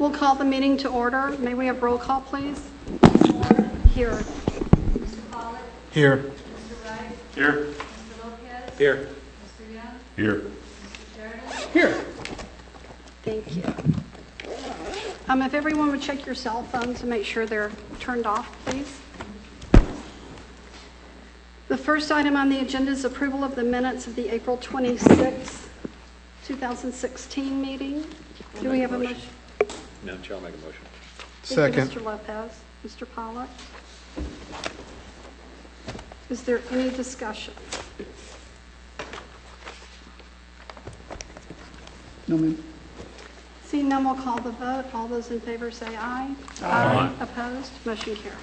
We'll call the meeting to order. May we have roll call, please? Here. Mr. Pollak? Here. Mr. Wright? Here. Mr. Lopez? Here. Mr. Young? Here. Mr. Sheridan? Here. Thank you. If everyone would check your cell phones and make sure they're turned off, please. The first item on the agenda is approval of the minutes of the April 26th, 2016 meeting. Do we have a motion? Madam Chair, I'll make a motion. Thank you, Second. Mr. Lopez. Mr. Pollak? Is there any discussion? No, ma'am. Seeing none, we'll call the vote. All those in favor say aye. Aye. Opposed? Motion carries.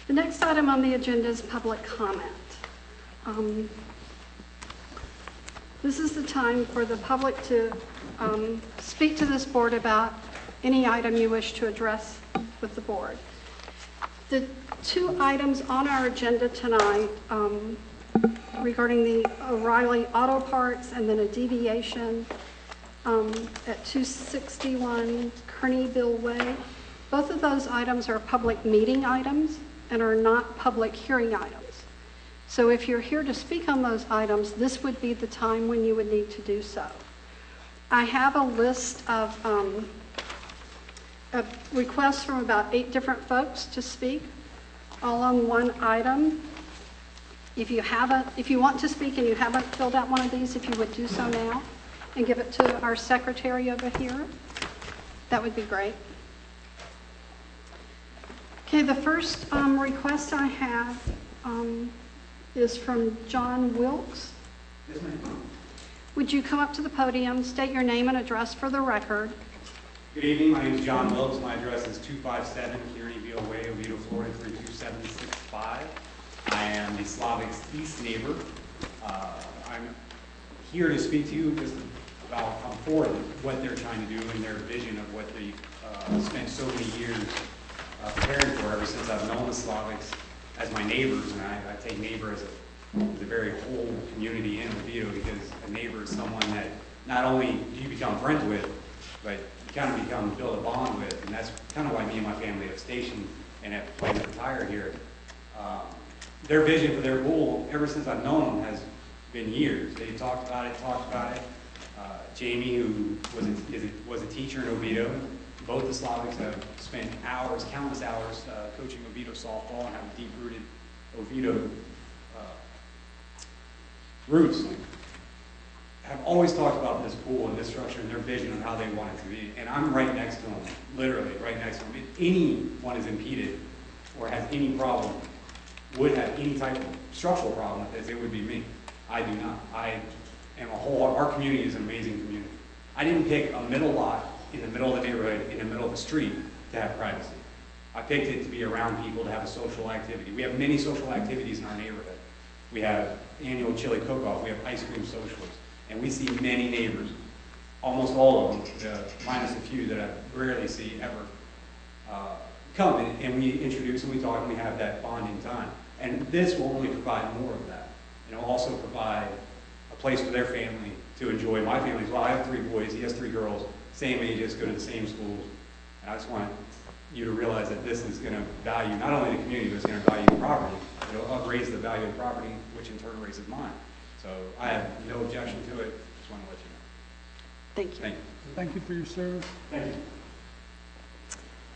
The next item on the agenda is public comment. This is the time for the public to speak to this board about any item you wish to address with the board. The two items on our agenda tonight regarding the O'Reilly Auto Parts and then a deviation at 261 Kearneyville Way. Both of those items are public meeting items and are not public hearing items. So if you're here to speak on those items, this would be the time when you would need to do so. I have a list of requests from about 8 different folks to speak, all on one item. If you want to speak and you haven't filled out one of these, if you would do so now and give it to our secretary over here, that would be great. Okay, the first request I have is from John Wilkes. Yes, ma'am. Would you come up to the podium, state your name and address for the record? Good evening. My name is John Wilkes. My address is 257 Kearneyville Way, Oviedo, Florida 32765. I am the Slavics East neighbor. I'm here to speak to you just about for what they're trying to do and their vision of what they spent so many years preparing for ever since I've known the Slavics as my neighbors, and I take neighbor as a very whole community in Oviedo, because a neighbor is someone that not only do you become friends with, but you kind of build a bond with, and that's kind of why me and my family have stationed and have planned to retire here. Their vision for their pool, ever since I've known them, has been years. They talked about it. Jamie, who was a teacher in Oviedo, both the Slavics have spent countless hours coaching Oviedo softball and have deep-rooted Oviedo roots. Have always talked about this pool and this structure and their vision of how they want it to be. And I'm right next to them, literally right next to them. If anyone is impeded or has any problem, would have any type of structural problem with this, it would be me. I do not. I am our community is an amazing community. I didn't pick a middle lot in the middle of the neighborhood, in the middle of the street, to have privacy. I picked it to be around people, to have a social activity. We have many social activities in our neighborhood. We have annual chili cook-off, we have ice cream socials, and we see many neighbors, almost all of them, minus a few that I rarely see ever, come and we introduce and we talk and we have that bonding time. And this will only provide more of that. And it will also provide a place for their family to enjoy. My family as well. I have 3 boys, he has 3 girls, same ages, go to the same schools. And I just want you to realize that this is going to value not only the community, but it's going to value the property. It'll raise the value of the property, which in turn raises mine. So I have no objection to it. Just want to let you know. Thank you. Thank you. Thank you for your service. Thank you.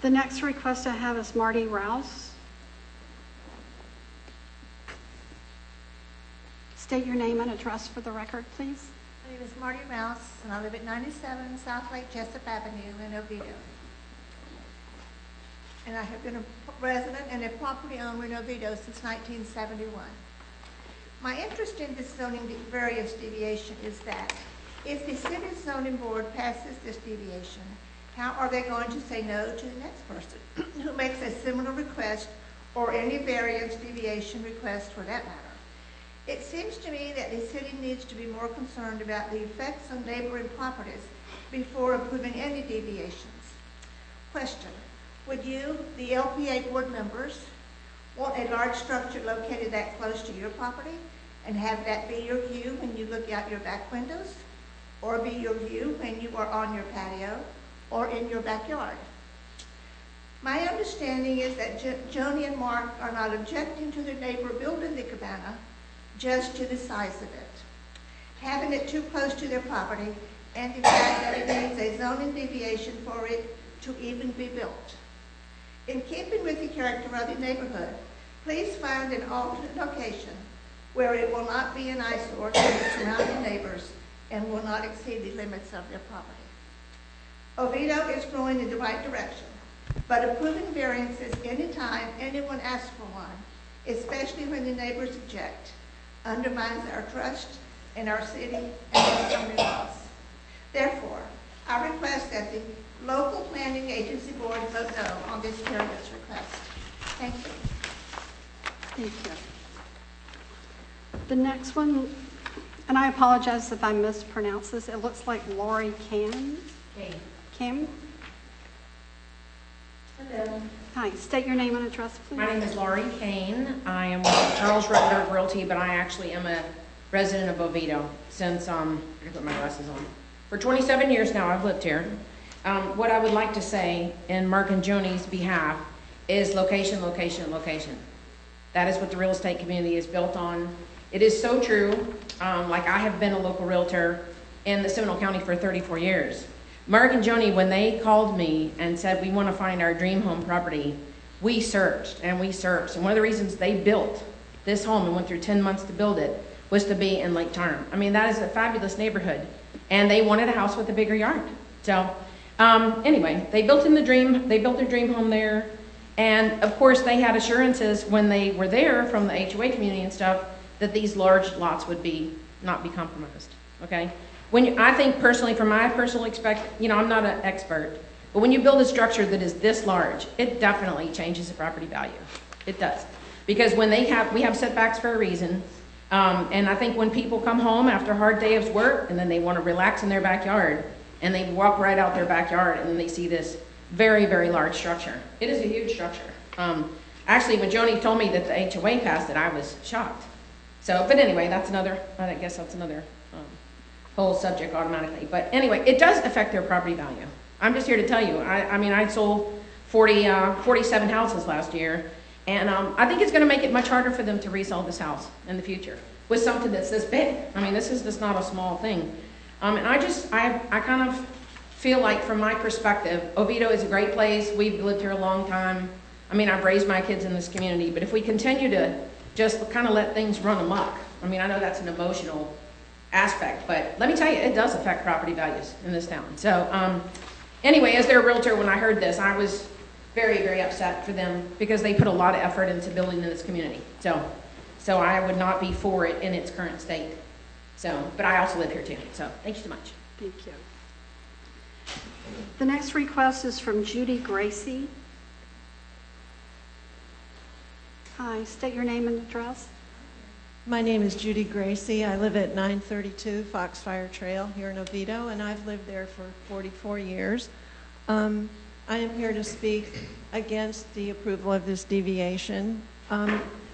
The next request I have is Marty Rouse. State your name and address for the record, please. My name is Marty Rouse, and I live at 97 South Lake Jessup Avenue in Oviedo. And I have been a resident and a property owner in Oviedo since 1971. My interest in this zoning variance deviation is that if the city zoning board passes this deviation, how are they going to say no to the next person who makes a similar request or any variance deviation request for that matter? It seems to me that the city needs to be more concerned about the effects on neighboring properties before approving any deviations. Question: would you, the LPA board members, want a large structure located that close to your property and have that be your view when you look out your back windows? or be your view when you are on your patio or in your backyard. My understanding is that Joni and Mark are not objecting to their neighbor building the cabana, just to the size of it, having it too close to their property, and the fact that it needs a zoning deviation for it to even be built. In keeping with the character of the neighborhood, please find an alternate location where it will not be an eyesore to the surrounding neighbors and will not exceed the limits of their property. Oviedo is growing in the right direction, but approving variances anytime anyone asks for one, especially when the neighbors object, undermines our trust in our city and its zoning laws. Therefore, I request that the local planning agency board vote no on this variance request. Thank you. Thank you. The next one, and I apologize if I mispronounce this, it looks like Lori Kim. Kim? Hello. Hi, state your name and address, please. My name is Laurie Kane. I am with Charles Rutherford Realty, but I actually am a resident of Oviedo since, I can put my glasses on. For 27 years now, I've lived here. What I would like to say in Mark and Joni's behalf is location, location, location. That is what the real estate community is built on. It is so true. Like I have been a local realtor in the Seminole County for 34 years. Mark and Joni, when they called me and said, we want to find our dream home property, we searched and we searched. And one of the reasons they built this home and went through 10 months to build it was to be in Lake Charm. I mean, that is a fabulous neighborhood. And they wanted a house with a bigger yard. So anyway, they built their dream home there. And of course, they had assurances when they were there from the HOA community and stuff that these large lots would not be compromised, okay? I think personally, from my personal I'm not an expert, but when you build a structure that is this large, it definitely changes the property value. It does. Because when we have setbacks for a reason, and I think when people come home after a hard day of work and then they want to relax in their backyard, and they walk right out their backyard and then they see this very, very large structure. It is a huge structure. Actually, when Joni told me that the HOA passed it, I was shocked. So, but anyway, I guess that's another whole subject automatically. But anyway, it does affect their property value. I'm just here to tell you, I sold 47 houses last year, and I think it's going to make it much harder for them to resell this house in the future with something that's this big. I mean, this is just not a small thing. And I kind of feel like, from my perspective, Oviedo is a great place. We've lived here a long time. I mean, I've raised my kids in this community, but if we continue to just kind of let things run amok, I mean, I know that's an emotional aspect, but let me tell you, it does affect property values in this town. So anyway, as their realtor, when I heard this, I was very, very upset for them because they put a lot of effort into building in this community. So I would not be for it in its current state. But I also live here too. So thank you so much. Thank you. The next request is from Judy Gracie. Hi, state your name and address. My name is Judy Gracie. I live at 932 Foxfire Trail here in Oviedo, and I've lived there for 44 years. I am here to speak against the approval of this deviation.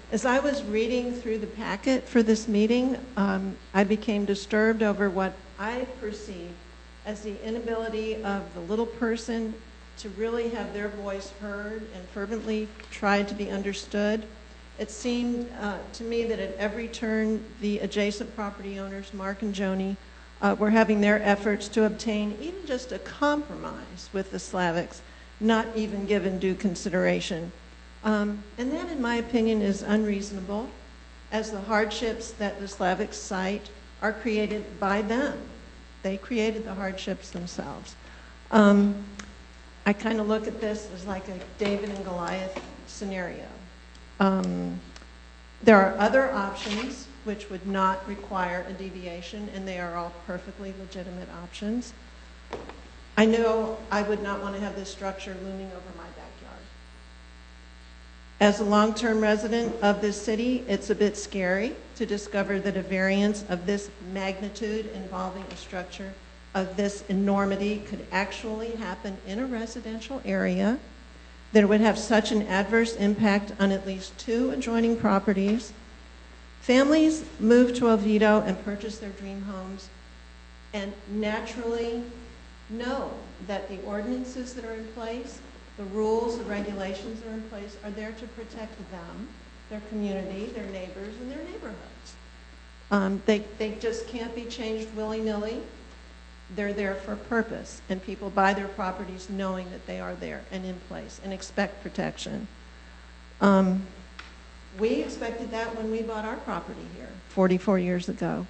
As I was reading through the packet for this meeting, I became disturbed over what I perceive as the inability of the little person to really have their voice heard and fervently tried to be understood. It seemed to me that at every turn, the adjacent property owners, Mark and Joni, were having their efforts to obtain even just a compromise with the Slavics, not even given due consideration. And that, in my opinion, is unreasonable, as the hardships that the Slavics cite are created by them. They created the hardships themselves. I kind of look at this as like a David and Goliath scenario. There are other options which would not require a deviation, and they are all perfectly legitimate options. I know I would not want to have this structure looming over my backyard. As a long-term resident of this city, it's a bit scary to discover that a variance of this magnitude involving a structure of this enormity could actually happen in a residential area, that it would have such an adverse impact on at least 2 adjoining properties. Families move to Oviedo and purchase their dream homes and naturally know that the ordinances that are in place, the rules, the regulations that are in place are there to protect them, their community, their neighbors, and their neighborhoods. They just can't be changed willy-nilly. They're there for a purpose, and people buy their properties knowing that they are there and in place and expect protection. We expected that when we bought our property here 44 years ago.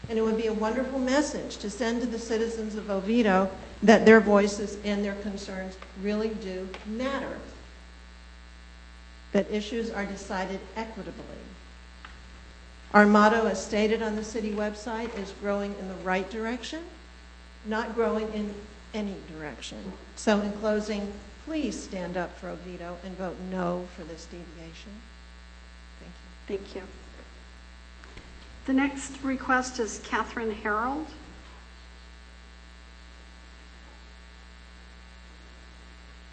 And it would be a wonderful message to send to the citizens of Oviedo that their voices and their concerns really do matter, that issues are decided equitably. Our motto, as stated on the city website, is growing in the right direction, not growing in any direction. So in closing, please stand up for Oviedo and vote no for this deviation. Thank you. Thank you. The next request is Catherine Harold.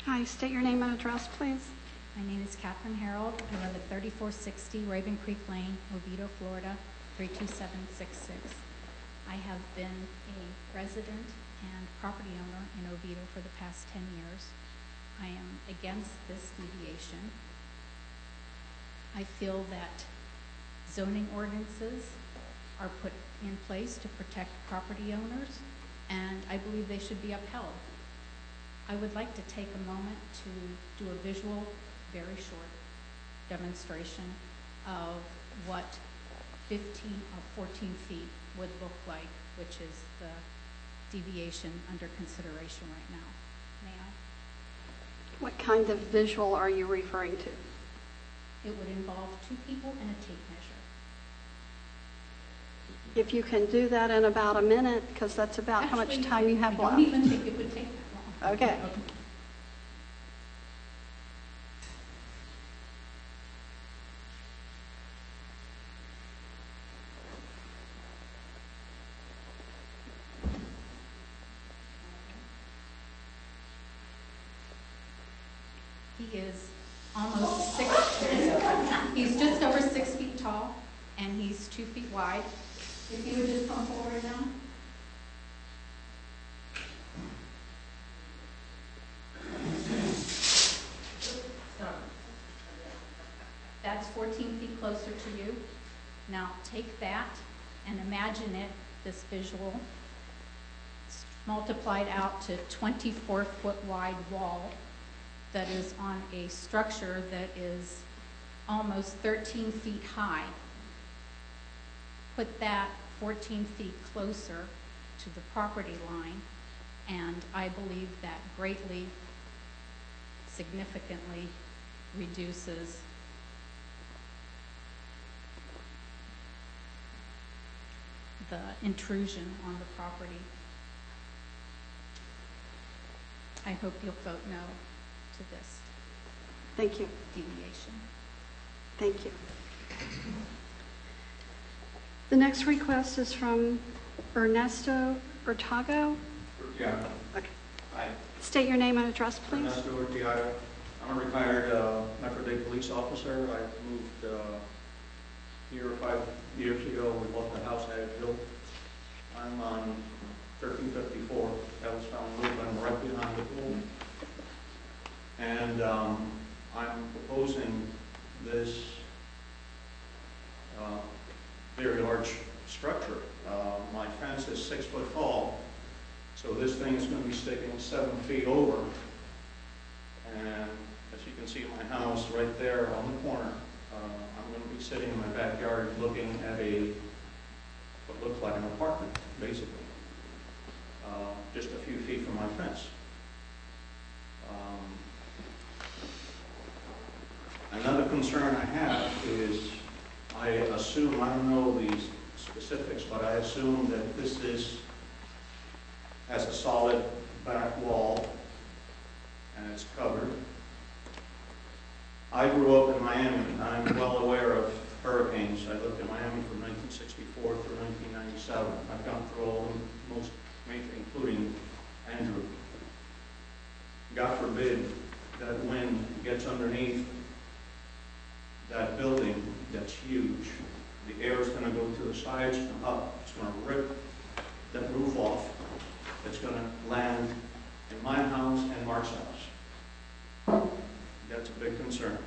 Hi, state your name and address, please. My name is Catherine Harold. I live at 3460 Raven Creek Lane, Oviedo, Florida, 32766. I have been a resident and property owner in Oviedo for the past 10 years. I am against this deviation. I feel that zoning ordinances are put in place to protect property owners, and I believe they should be upheld. I would like to take a moment to do a visual, very short demonstration of what 15 or 14 feet would look like, which is the deviation under consideration right now. May I? What kind of visual are you referring to? It would involve 2 people and a tape measure. If you can do that in about a minute, because that's about how much time you have left. Don't even think it would take that long. Okay. He is almost 6, he's just over 6 feet tall, and he's 2 feet wide. If you would just come forward now. That's 14 feet closer to you. Now take that and imagine it, this visual, multiplied out to 24-foot wide wall that is on a structure that is almost 13 feet high. Put that 14 feet closer to the property line, and I believe that greatly, significantly reduces the intrusion on the property. I hope you'll vote no to this Thank you. deviation. Thank you. The next request is from Ernesto Hurtado. Yeah. Okay. Hi, State your name and address, please. Ernesto Hurtado. I'm a retired Metro Dade police officer. I moved here 5 years ago. We bought the house I had built. I'm on 1354. That was found moved. I'm right behind the pool. And I'm proposing this very large structure. My fence is 6 foot tall, so this thing is going to be sticking 7 feet over. And as you can see, my house right there on the corner, I'm going to be sitting in my backyard looking at what looks like an apartment, basically, just a few feet from my fence. Another concern I have is, I assume, I don't know the specifics, but I assume that this has a solid back wall and it's covered. I grew up in Miami, and I'm well aware of hurricanes. I lived in Miami from 1964 through 1997. I've gone through all of them, most major, including Andrew. God forbid that wind gets underneath that building that's huge. The air is going to go to the sides and up. It's going to rip that roof off that's going to land in my house and Mark's house. That's a big concern.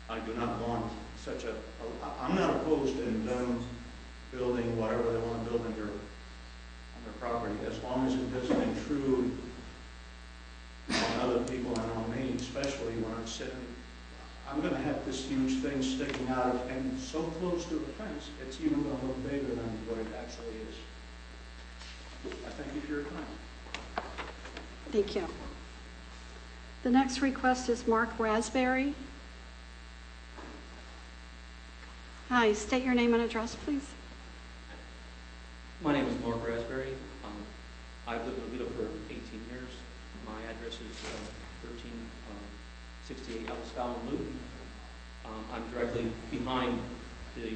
I do not want such a, I'm not opposed to them building whatever they want to build on their property, as long as it doesn't intrude on other people and on me, especially when I'm sitting. I'm going to have this huge thing sticking out of, and so close to the fence, it's even going to look bigger than what it actually is. I thank you for your time. Thank you. The next request is Mark Raspberry. Hi, state your name and address, please. My name is Mark Raspberry. I've lived in Oviedo for 18 years. My address is 1368 Ellis Fallon Loop. I'm directly behind the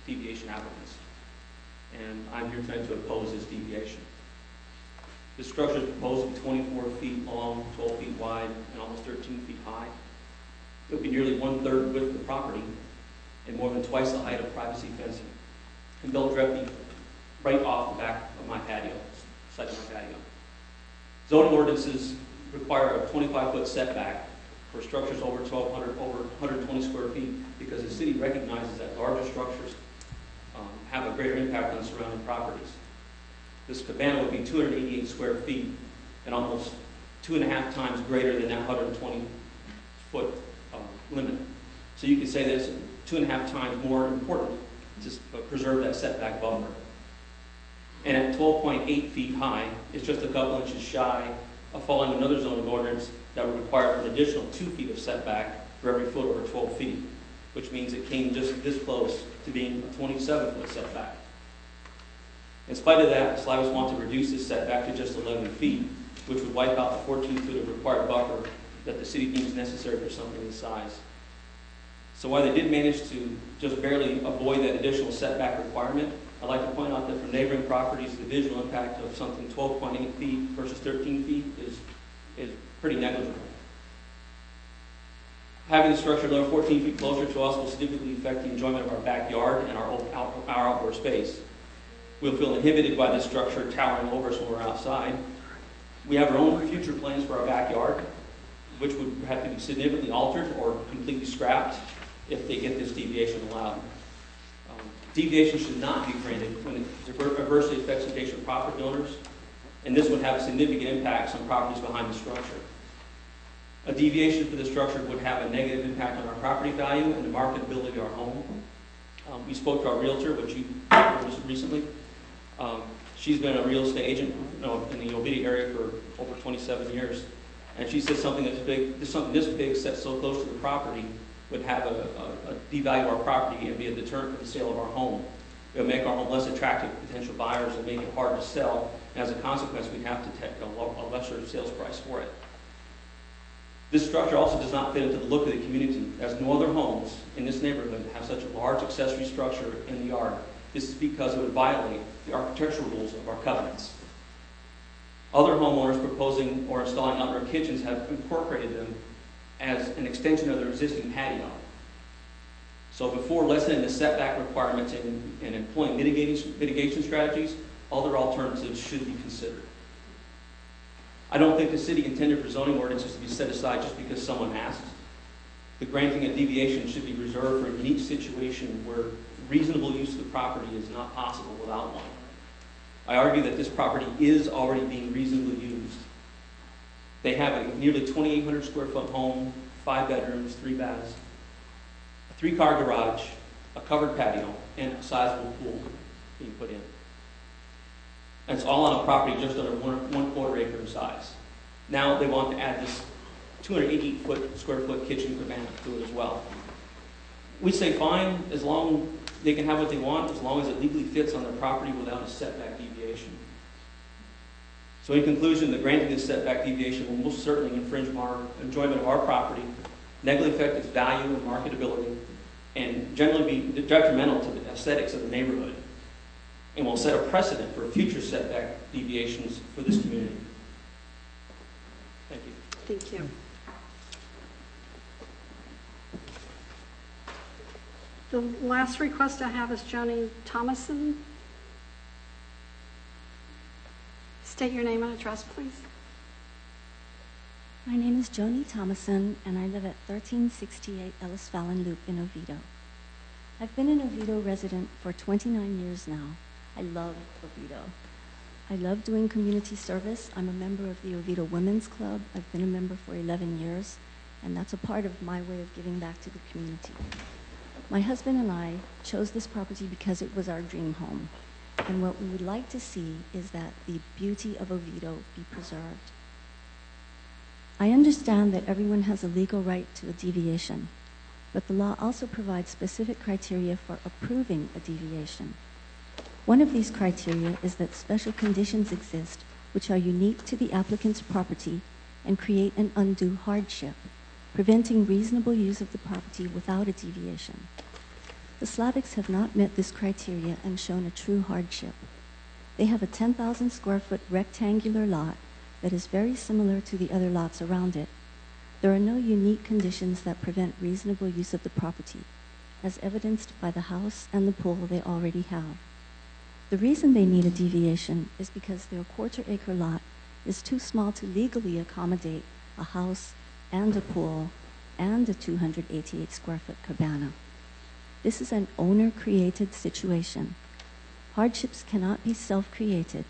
deviation applicants, and I'm here tonight to oppose this deviation. This structure is proposed to be 24 feet long, 12 feet wide, and almost 13 feet high. It would be nearly 1/3 width of the property and more than twice the height of privacy fencing, and built directly right off the back of my patio, side of my patio. Zoning ordinances require a 25-foot setback for structures over 120 square feet, because the city recognizes that larger structures have a greater impact on surrounding properties. This cabana would be 288 square feet and almost 2.5 times greater than that 120-foot limit. So you could say that's 2.5 times more important to preserve that setback buffer. And at 12.8 feet high, it's just a couple inches shy of following another zoning ordinance that would require an additional 2 feet of setback for every foot over 12 feet, which means it came just this close to being a 27-foot setback. In spite of that, the Slavs want to reduce this setback to just 11 feet, which would wipe out the 14 feet of required buffer that the city deems necessary for something this size. So while they did manage to just barely avoid that additional setback requirement, I'd like to point out that for neighboring properties, the visual impact of something 12.8 feet versus 13 feet is pretty negligible. Having the structure lower 14 feet closer to us will significantly affect the enjoyment of our backyard and our outdoor space. We'll feel inhibited by this structure towering over us when we're outside. We have our own future plans for our backyard, which would have to be significantly altered or completely scrapped if they get this deviation allowed. Deviation should not be granted when it adversely affects adjacent property owners, and this would have significant impacts on properties behind the structure. A deviation for the structure would have a negative impact on our property value and the marketability of our home. We spoke to our realtor, which you heard recently. She's been a real estate agent in the Oviedo area for over 27 years, and she said something that's big, something this big set so close to the property would have a devalue our property and be a deterrent for the sale of our home. It would make our home less attractive to potential buyers and make it hard to sell, and as a consequence, we'd have to take a lesser sales price for it. This structure also does not fit into the look of the community, as no other homes in this neighborhood have such a large accessory structure in the yard. This is because it would violate the architectural rules of our covenants. Other homeowners proposing or installing outdoor kitchens have incorporated them as an extension of their existing patio. So before lessening the setback requirements and employing mitigation strategies, other alternatives should be considered. I don't think the city intended for zoning ordinances to be set aside just because someone asked. The granting of deviation should be reserved for a unique situation where reasonable use of the property is not possible without one. I argue that this property is already being reasonably used. They have a nearly 2,800 square foot home, 5 bedrooms, 3 baths, a 3-car garage, a covered patio, and a sizable pool being put in. And it's all on a property just under 1/4 acre in size. Now they want to add this 280 square foot kitchen cabana to it as well. We say fine, as long they can have what they want, as long as it legally fits on their property without a setback deviation. So in conclusion, the granting this setback deviation will most certainly infringe on our enjoyment of our property, negatively affect its value and marketability, and generally be detrimental to the aesthetics of the neighborhood, and will set a precedent for future setback deviations for this community. Thank you. Thank you. The last request I have is Joni Thomason. State your name and address, please. My name is Joni Thomason, and I live at 1368 Ellis Fallon Loop in Oviedo. I've been an Oviedo resident for 29 years now. I love Oviedo. I love doing community service. I'm a member of the Oviedo Women's Club. I've been a member for 11 years, and that's a part of my way of giving back to the community. My husband and I chose this property because it was our dream home, and what we would like to see is that the beauty of Oviedo be preserved. I understand that everyone has a legal right to a deviation, but the law also provides specific criteria for approving a deviation. One of these criteria is that special conditions exist which are unique to the applicant's property and create an undue hardship, preventing reasonable use of the property without a deviation. The Slavics have not met this criteria and shown a true hardship. They have a 10,000 square foot rectangular lot that is very similar to the other lots around it. There are no unique conditions that prevent reasonable use of the property, as evidenced by the house and the pool they already have. The reason they need a deviation is because their quarter-acre lot is too small to legally accommodate a house and a pool and a 288 square foot cabana. This is an owner-created situation. Hardships cannot be self-created,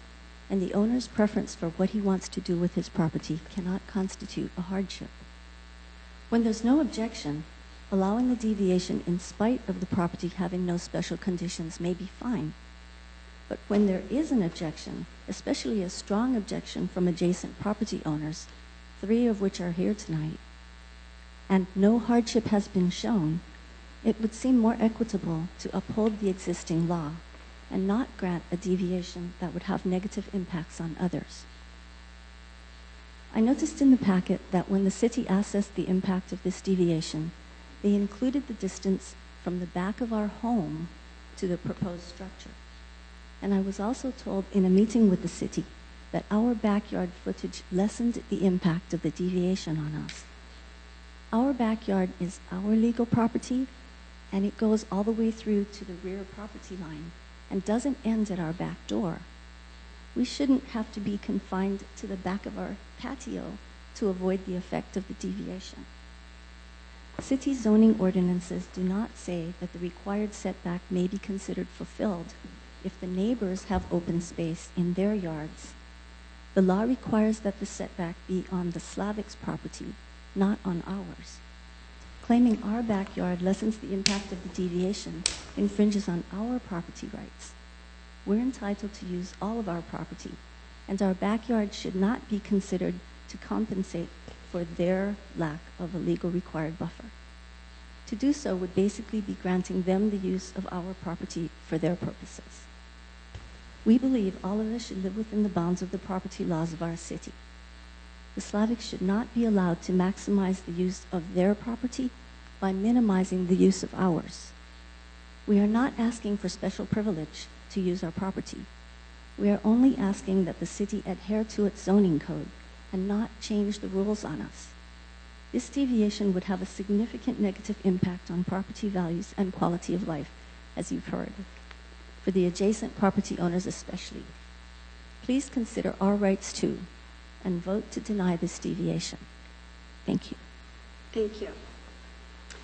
and the owner's preference for what he wants to do with his property cannot constitute a hardship. When there's no objection, allowing the deviation in spite of the property having no special conditions may be fine. But when there is an objection, especially a strong objection from adjacent property owners, 3 of which are here tonight, and no hardship has been shown, it would seem more equitable to uphold the existing law and not grant a deviation that would have negative impacts on others. I noticed in the packet that when the city assessed the impact of this deviation, they included the distance from the back of our home to the proposed structure. And I was also told in a meeting with the city that our backyard footage lessened the impact of the deviation on us. Our backyard is our legal property, and it goes all the way through to the rear property line and doesn't end at our back door. We shouldn't have to be confined to the back of our patio to avoid the effect of the deviation. City zoning ordinances do not say that the required setback may be considered fulfilled if the neighbors have open space in their yards. The law requires that the setback be on the Slavics' property, not on ours. Claiming our backyard lessens the impact of the deviation infringes on our property rights. We're entitled to use all of our property, and our backyard should not be considered to compensate for their lack of a legal required buffer. To do so would basically be granting them the use of our property for their purposes. We believe all of us should live within the bounds of the property laws of our city. The Slavics should not be allowed to maximize the use of their property by minimizing the use of ours. We are not asking for special privilege to use our property. We are only asking that the city adhere to its zoning code and not change the rules on us. This deviation would have a significant negative impact on property values and quality of life, as you've heard, for the adjacent property owners especially. Please consider our rights too, and vote to deny this deviation. Thank you. Thank you.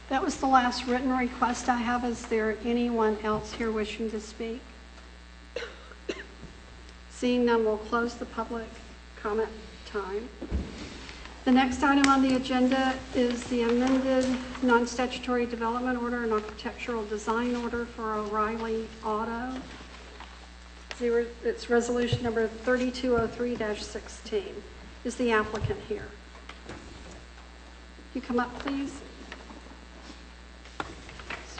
That was the last written request I have. Is there anyone else here wishing to speak? Seeing none, we'll close the public comment time. The next item on the agenda is the amended non-statutory development order and architectural design order for O'Reilly Auto. It's resolution number 3203-16. Is the applicant here? You come up, please.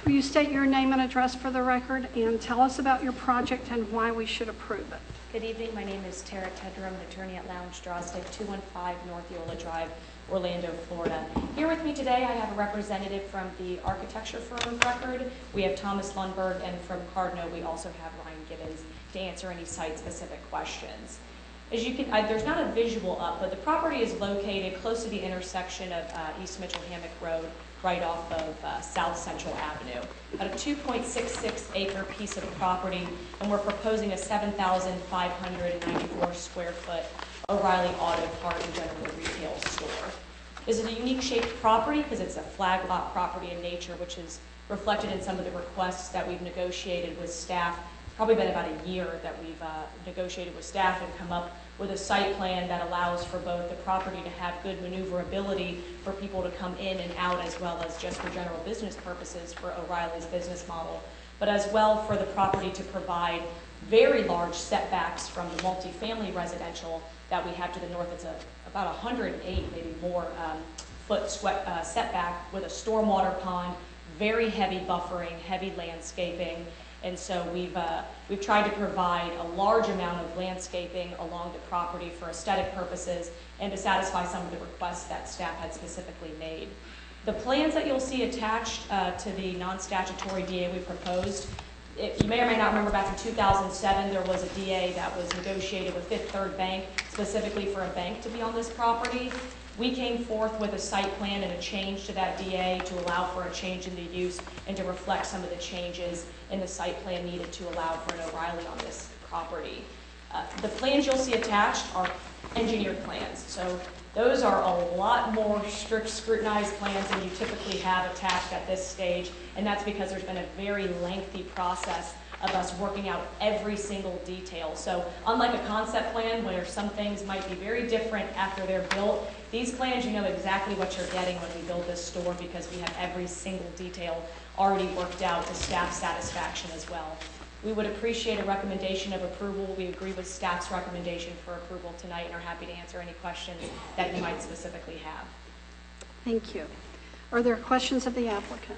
Will you state your name and address for the record and tell us about your project and why we should approve it? Good evening. My name is Tara Tedrum, attorney at Lounge Drostick, 215 North Yola Drive, Orlando, Florida. Here with me today, I have a representative from the architecture firm of record. We have Thomas Lundberg, and from Cardno, we also have Ryan Gibbons to answer any site-specific questions. As you can, there's not a visual up, but the property is located close to the intersection of East Mitchell Hammock Road right off of South Central Avenue. About a 2.66 acre piece of property, and we're proposing a 7,594 square foot O'Reilly Auto Part and General Retail store. This is a unique shaped property because it's a flag lot property in nature, which is reflected in some of the requests that we've negotiated with staff. It's probably been about a year that we've negotiated with staff and come up with a site plan that allows for both the property to have good maneuverability for people to come in and out, as well as just for general business purposes for O'Reilly's business model, but as well for the property to provide very large setbacks from the multifamily residential that we have to the north. It's about 108, maybe more, foot setback with a stormwater pond, very heavy buffering, heavy landscaping. And so we've tried to provide a large amount of landscaping along the property for aesthetic purposes and to satisfy some of the requests that staff had specifically made. The plans that you'll see attached to the non-statutory DA we proposed, you may or may not remember back in 2007, there was a DA that was negotiated with Fifth Third Bank specifically for a bank to be on this property. We came forth with a site plan and a change to that DA to allow for a change in the use and to reflect some of the changes in the site plan needed to allow for an O'Reilly on this property. The plans you'll see attached are engineered plans. So those are a lot more strict scrutinized plans than you typically have attached at this stage, and that's because there's been a very lengthy process of us working out every single detail. So unlike a concept plan where some things might be very different after they're built, these plans, you know exactly what you're getting when we build this store because we have every single detail already worked out to staff satisfaction as well. We would appreciate a recommendation of approval. We agree with staff's recommendation for approval tonight and are happy to answer any questions that you might specifically have. Thank you. Are there questions of the applicant?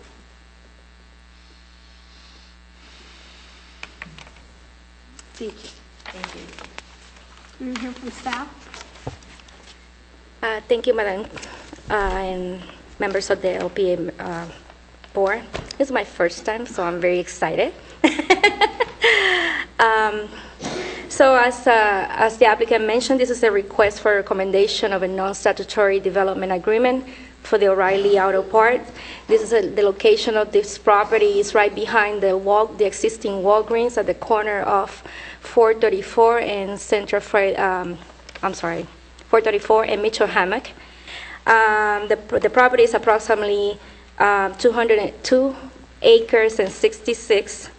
Thank you. Thank you. Do you hear from staff? Thank you, Madam, and members of the LPA board. This is my first time, so I'm very excited. So as the applicant mentioned, this is a request for recommendation of a non-statutory development agreement for the O'Reilly Auto Parts. This is the location of this property is right behind the existing Walgreens at the corner of 434 and 434 and Mitchell Hammock. The property is approximately 202 acres and 66,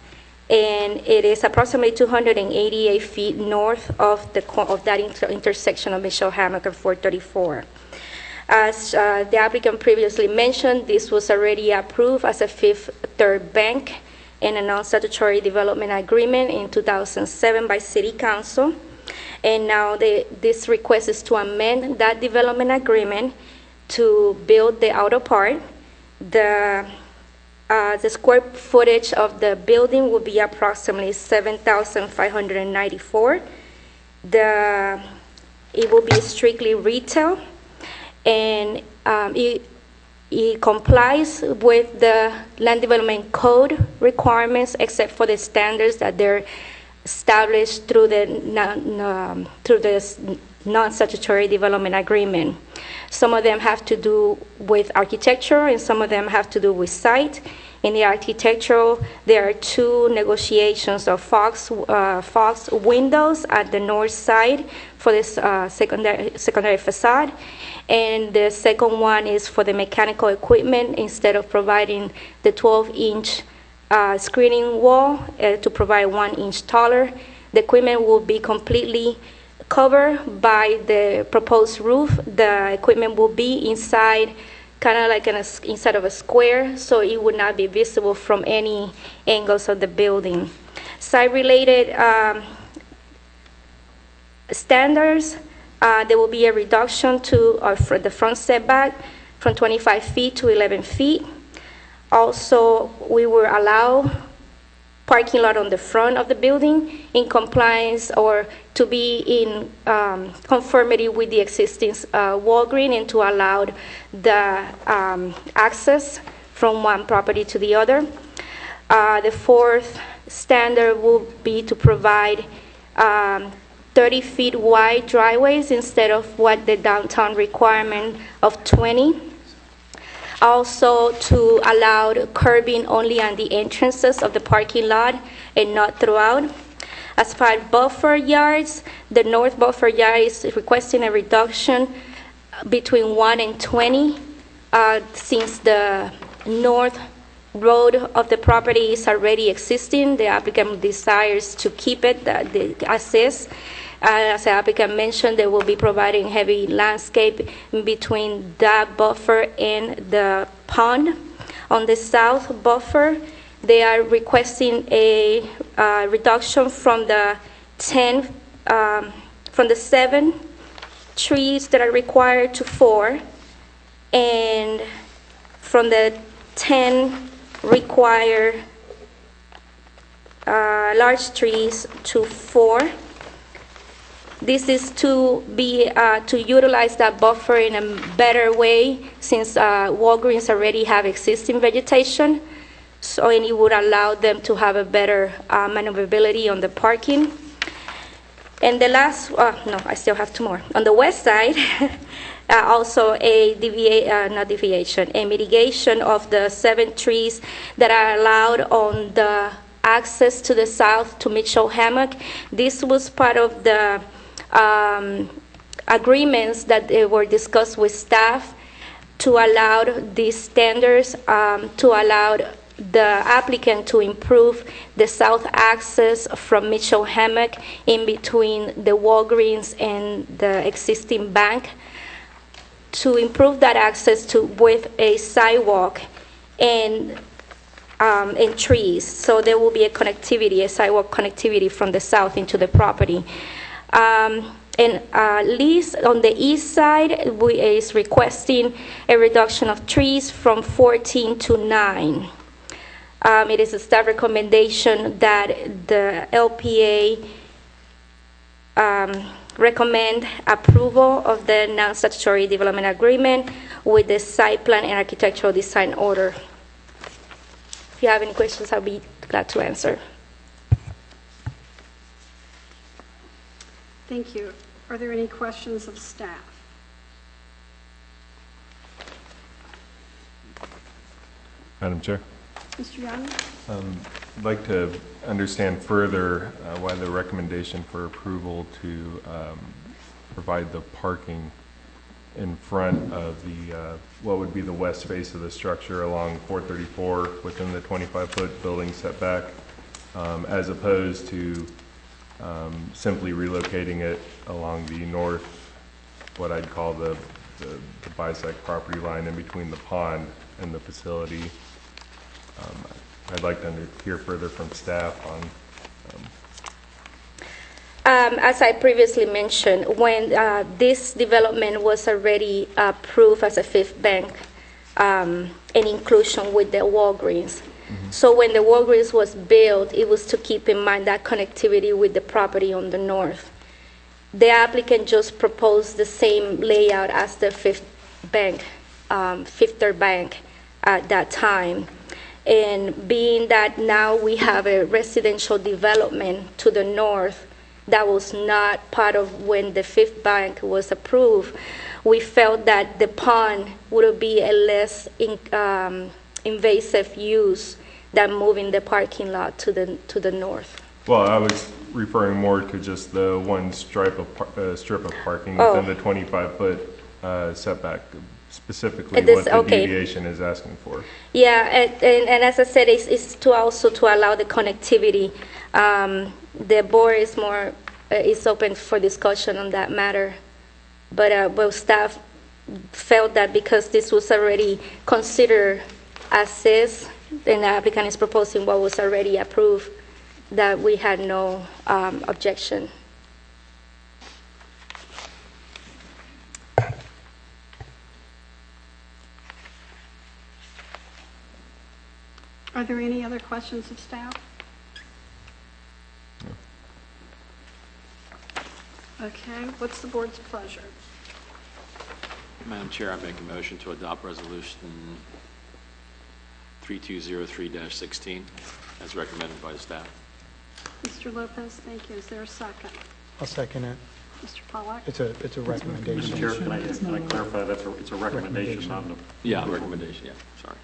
and it is approximately 288 feet north of that intersection of Mitchell Hammock and 434. As the applicant previously mentioned, this was already approved as a Fifth Third Bank in a non-statutory development agreement in 2007 by City Council. And now this request is to amend that development agreement to build the auto part. The square footage of the building will be approximately 7,594. It will be strictly retail, and it complies with the land development code requirements, except for the standards that they're established through the non-statutory development agreement. Some of them have to do with architecture, and some of them have to do with site. In the architectural, there are two negotiations of Fox windows at the north side for this secondary facade. And the second one is for the mechanical equipment. Instead of providing the 12-inch screening wall to provide 1 inch taller, the equipment will be completely covered by the proposed roof. The equipment will be inside, kind of like inside of a square, so it would not be visible from any angles of the building. Site-related standards, there will be a reduction to for the front setback from 25 feet to 11 feet. Also, we will allow parking lot on the front of the building in compliance or to be in conformity with the existing Walgreens, and to allow the access from one property to the other. The fourth standard will be to provide 30 feet wide driveways instead of what the downtown requirement of 20. Also to allow curbing only on the entrances of the parking lot and not throughout. As far as buffer yards, the north buffer yard is requesting a reduction between 1 and 20, since the north road of the property is already existing. The applicant desires to keep it, the access. As the applicant mentioned, they will be providing heavy landscape in between that buffer and the pond. On the south buffer, they are requesting a reduction from the 7 trees that are required to 4, and from the 10 required large trees to 4. This is to be to utilize that buffer in a better way, since Walgreens already have existing vegetation, so and it would allow them to have a better maneuverability on the parking. And the last, no, I still have 2 more. On the west side, also a mitigation of the 7 trees that are allowed on the access to the south to Mitchell Hammock. This was part of the agreements that were discussed with staff to allow these standards, to allow the applicant to improve the south access from Mitchell Hammock in between the Walgreens and the existing bank, to improve that access with a sidewalk and trees. So there will be a sidewalk connectivity from the south into the property. And least on the east side is requesting a reduction of trees from 14 to 9. It is a staff recommendation that the LPA recommend approval of the non-statutory development agreement with the site plan and architectural design order. If you have any questions, I'll be glad to answer. Thank you. Are there any questions of staff? Madam Chair. Mr. Young? I'd like to understand further why the recommendation for approval to provide the parking in front of the what would be the west face of the structure along 434 within the 25-foot building setback, as opposed to simply relocating it along the north, what I'd call the bisect property line in between the pond and the facility. I'd like to hear further from staff on. As I previously mentioned, when this development was already approved as a fifth bank, in inclusion with the Walgreens. So when the Walgreens was built, it was to keep in mind that connectivity with the property on the north. The applicant just proposed the same layout as the Fifth Third Bank at that time. And being that now we have a residential development to the north that was not part of when the Fifth Bank was approved, we felt that the pond would be a less invasive use than moving the parking lot to the north. Well, I was referring more to just the one strip of parking within the 25-foot setback, specifically what the deviation is asking for. Yeah, and as I said, it's to also to allow the connectivity. The board is open for discussion on that matter, but staff felt that because this was already considered as is, and the applicant is proposing what was already approved, that we had no objection. Are there any other questions of staff? No. Okay, what's the board's pleasure? Madam Chair, I make a motion to adopt resolution 3203-16 as recommended by the staff. Mr. Lopez, thank you. Is there a second? I'll second it. Mr. Pollack? It's a recommendation. Mr. Chair, can I clarify, it's a recommendation, not an Yeah, recommendation, yeah, sorry.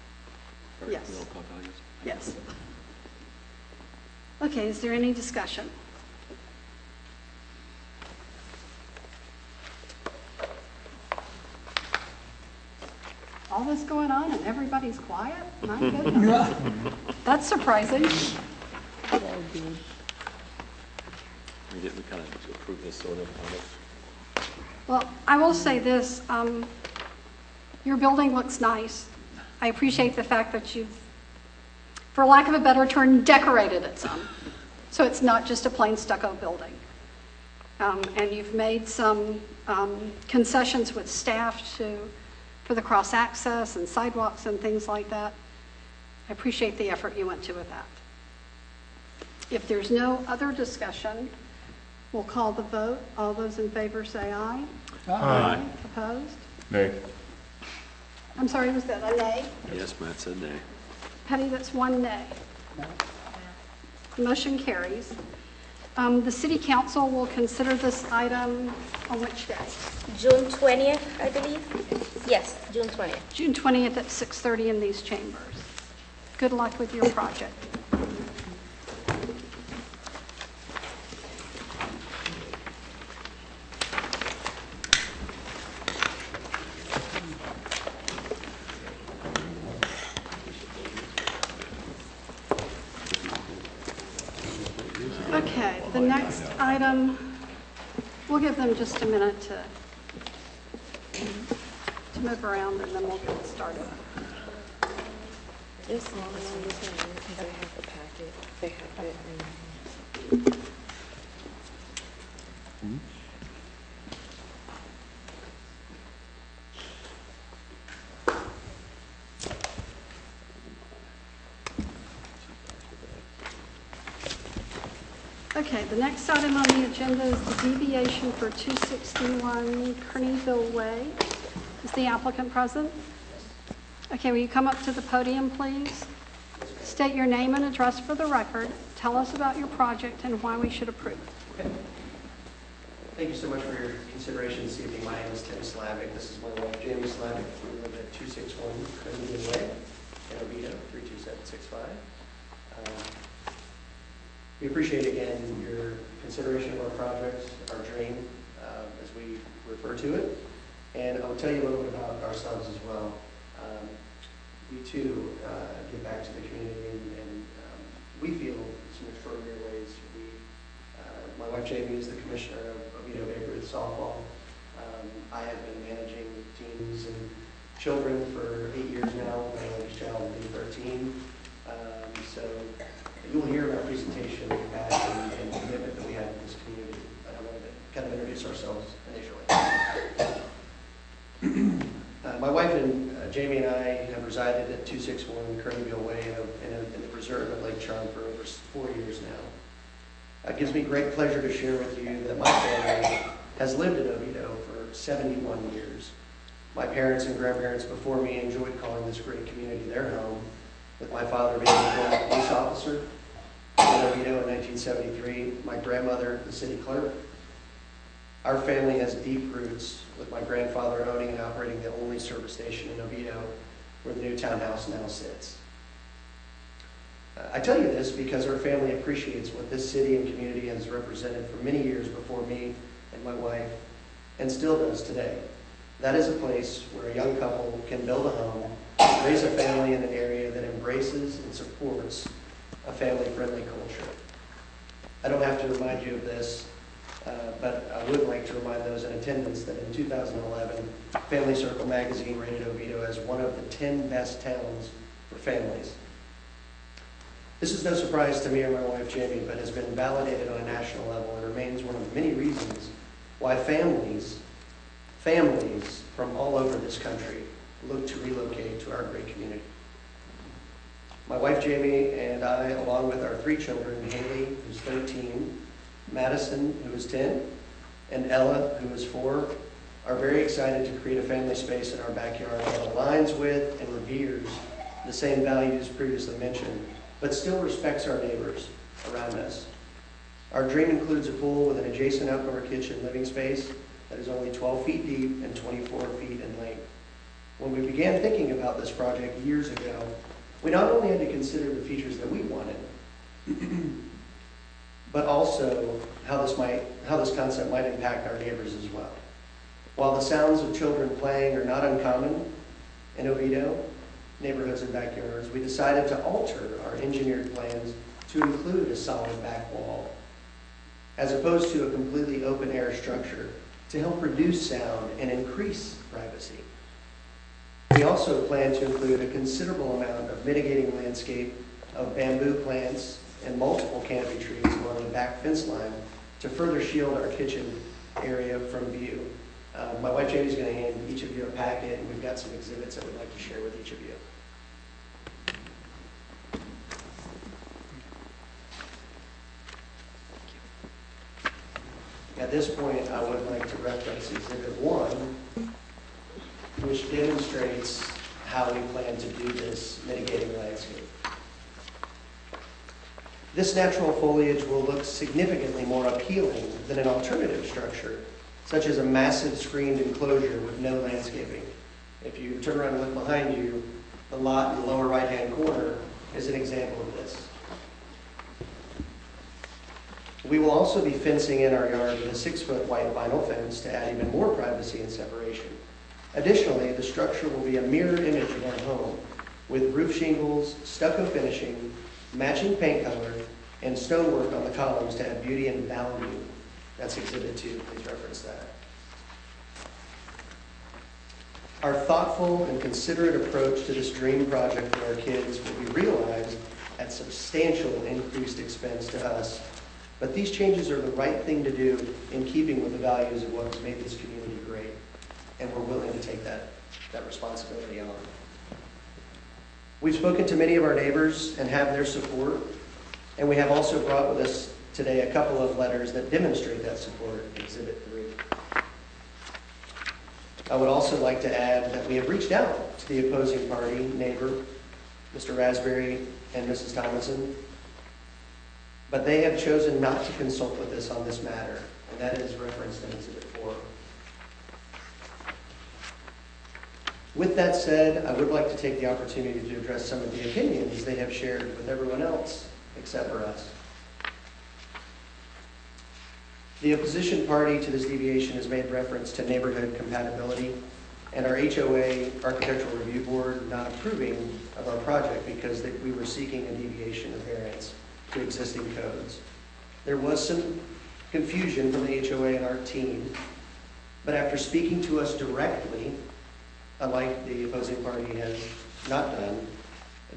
Yes. Roll call values. Yes. Okay, is there any discussion? All this going on and everybody's quiet? My goodness. That's surprising. We kind of approve this sort of. Well, I will say this, your building looks nice. I appreciate the fact that you've, for lack of a better term, decorated it some. So it's not just a plain stucco building. And you've made some concessions with staff for the cross-access and sidewalks and things like that. I appreciate the effort you went to with that. If there's no other discussion, we'll call the vote. All those in favor say aye. Aye. Opposed? Nay. I'm sorry, was that a nay? Yes, Matt said nay. Penny, that's one nay. The motion carries. The city council will consider this item on which day? June 20th, I believe? Yes, June 20th. June 20th at 6:30 in these chambers. Good luck with your project. Okay, the next item, we'll give them just a minute to move around and then we'll get started. This one, because they have the packet, they have it. Okay, the next item on the agenda is the deviation for 261 Kearneyville Way. Is the applicant present? Okay, will you come up to the podium, please? State your name and address for the record. Tell us about your project and why we should approve. Okay. Thank you so much for your consideration this evening. My name is Tim Slavic. This is my wife, Jamie Slavic. We live at 261 Kearneyville Way in Oviedo, 32765. We appreciate, again, your consideration of our project, our dream, as we refer to it. And I will tell you a little bit about ourselves as well. We, too, give back to the community, and we feel some extraordinary ways. My wife, Jamie, is the commissioner of Oviedo Babe Ruth softball. I have been managing teams and children for 8 years now. My youngest child will be 13. So you'll hear in our presentation the passion and commitment that we have in this community. But I wanted to kind of introduce ourselves initially. My wife and Jamie and I have resided at 261 Kearneyville Way in the preserve at Lake Charm for over 4 years now. It gives me great pleasure to share with you that my family has lived in Oviedo for 71 years. My parents and grandparents before me enjoyed calling this great community their home, with my father being a former police officer in Oviedo in 1973, my grandmother the city clerk. Our family has deep roots, with my grandfather owning and operating the only service station in Oviedo, where the new townhouse now sits. I tell you this because our family appreciates what this city and community has represented for many years before me and my wife, and still does today. That is a place where a young couple can build a home, raise a family in an area that embraces and supports a family-friendly culture. I don't have to remind you of this, but I would like to remind those in attendance that in 2011, Family Circle magazine rated Oviedo as one of the 10 best towns for families. This is no surprise to me or my wife Jamie, but has been validated on a national level and remains one of the many reasons why families from all over this country look to relocate to our great community. My wife Jamie and I, along with our 3 children, Haley, who's 13, Madison, who is 10, and Ella, who is 4, are very excited to create a family space in our backyard that aligns with and reveres the same values previously mentioned, but still respects our neighbors around us. Our dream includes a pool with an adjacent outdoor kitchen living space that is only 12 feet deep and 24 feet in length. When we began thinking about this project years ago, we not only had to consider the features that we wanted, but also how this concept might impact our neighbors as well. While the sounds of children playing are not uncommon in Oviedo neighborhoods and backyards, we decided to alter our engineered plans to include a solid back wall, as opposed to a completely open-air structure, to help reduce sound and increase privacy. We also plan to include a considerable amount of mitigating landscape of bamboo plants and multiple canopy trees along the back fence line to further shield our kitchen area from view. My wife Jamie's going to hand each of you a packet, and we've got some exhibits that we'd like to share with each of you. At this point, I would like to reference Exhibit 1, which demonstrates how we plan to do this mitigating landscape. This natural foliage will look significantly more appealing than an alternative structure, such as a massive screened enclosure with no landscaping. If you turn around and look behind you, the lot in the lower right-hand corner is an example of this. We will also be fencing in our yard with a 6-foot white vinyl fence to add even more privacy and separation. Additionally, the structure will be a mirror image of our home, with roof shingles, stucco finishing, matching paint color, and stonework on the columns to add beauty and value. That's Exhibit 2, please reference that. Our thoughtful and considerate approach to this dream project for our kids will be realized at substantial increased expense to us, but these changes are the right thing to do in keeping with the values of what has made this community great, and we're willing to take that responsibility on. We've spoken to many of our neighbors and have their support, and we have also brought with us today a couple of letters that demonstrate that support, Exhibit 3. I would also like to add that we have reached out to the opposing party neighbor, Mr. Raspberry and Mrs. Thomason, but they have chosen not to consult with us on this matter, and that is referenced in Exhibit 4. With that said, I would like to take the opportunity to address some of the opinions they have shared with everyone else except for us. The opposition party to this deviation has made reference to neighborhood compatibility and our HOA Architectural Review Board not approving of our project because we were seeking a deviation of variance to existing codes. There was some confusion from the HOA and our team, but after speaking to us directly, unlike the opposing party has not done,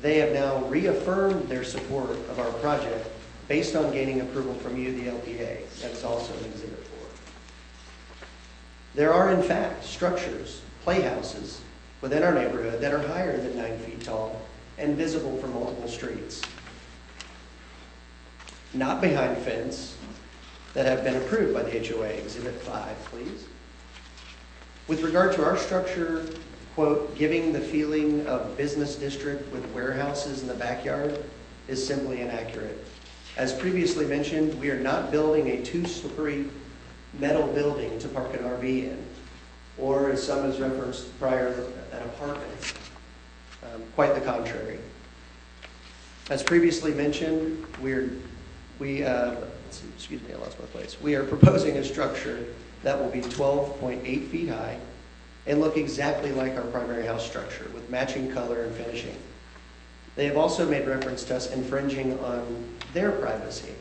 they have now reaffirmed their support of our project based on gaining approval from you, the LPA. That is also in Exhibit 4. There are, in fact, structures, playhouses, within our neighborhood that are higher than 9 feet tall and visible from multiple streets. Not behind fence, that have been approved by the HOA. Exhibit 5, please. With regard to our structure, quote, giving the feeling of business district with warehouses in the backyard is simply inaccurate. As previously mentioned, we are not building a 2-story metal building to park an RV in, or as some has referenced prior, an apartment. Quite the contrary. As previously mentioned, we are proposing a structure that will be 12.8 feet high and look exactly like our primary house structure with matching color and finishing. They have also made reference to us infringing on their privacy.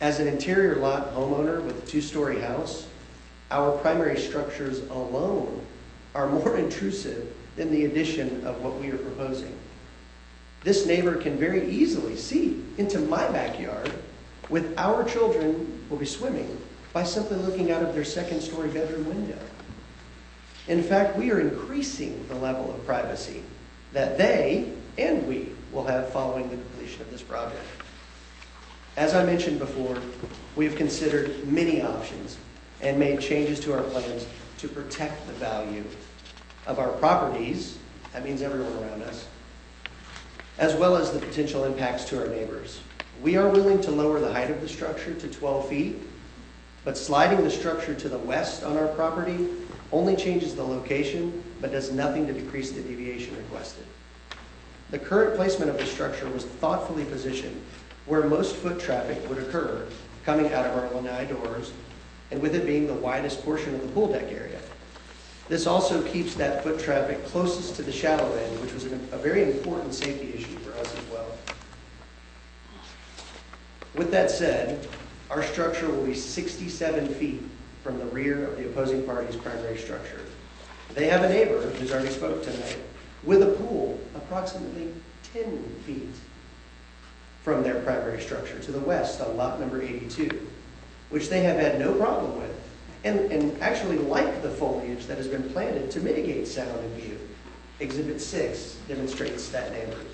As an interior lot homeowner with a 2-story house, our primary structures alone are more intrusive than the addition of what we are proposing. This neighbor can very easily see into my backyard with our children will be swimming by simply looking out of their 2nd-story bedroom window. In fact, we are increasing the level of privacy that they and we will have following the completion of this project. As I mentioned before, we have considered many options and made changes to our plans to protect the value of our properties, that means everyone around us, as well as the potential impacts to our neighbors. We are willing to lower the height of the structure to 12 feet, but sliding the structure to the west on our property only changes the location, but does nothing to decrease the deviation requested. The current placement of the structure was thoughtfully positioned where most foot traffic would occur coming out of our lanai doors, and with it being the widest portion of the pool deck area. This also keeps that foot traffic closest to the shallow end, which was a very important safety issue for us as well. With that said, our structure will be 67 feet from the rear of the opposing party's primary structure. They have a neighbor who's already spoke tonight with a pool approximately 10 feet from their primary structure to the west on lot number 82, which they have had no problem with, and actually like the foliage that has been planted to mitigate sound and view. Exhibit 6 demonstrates that neighborhood.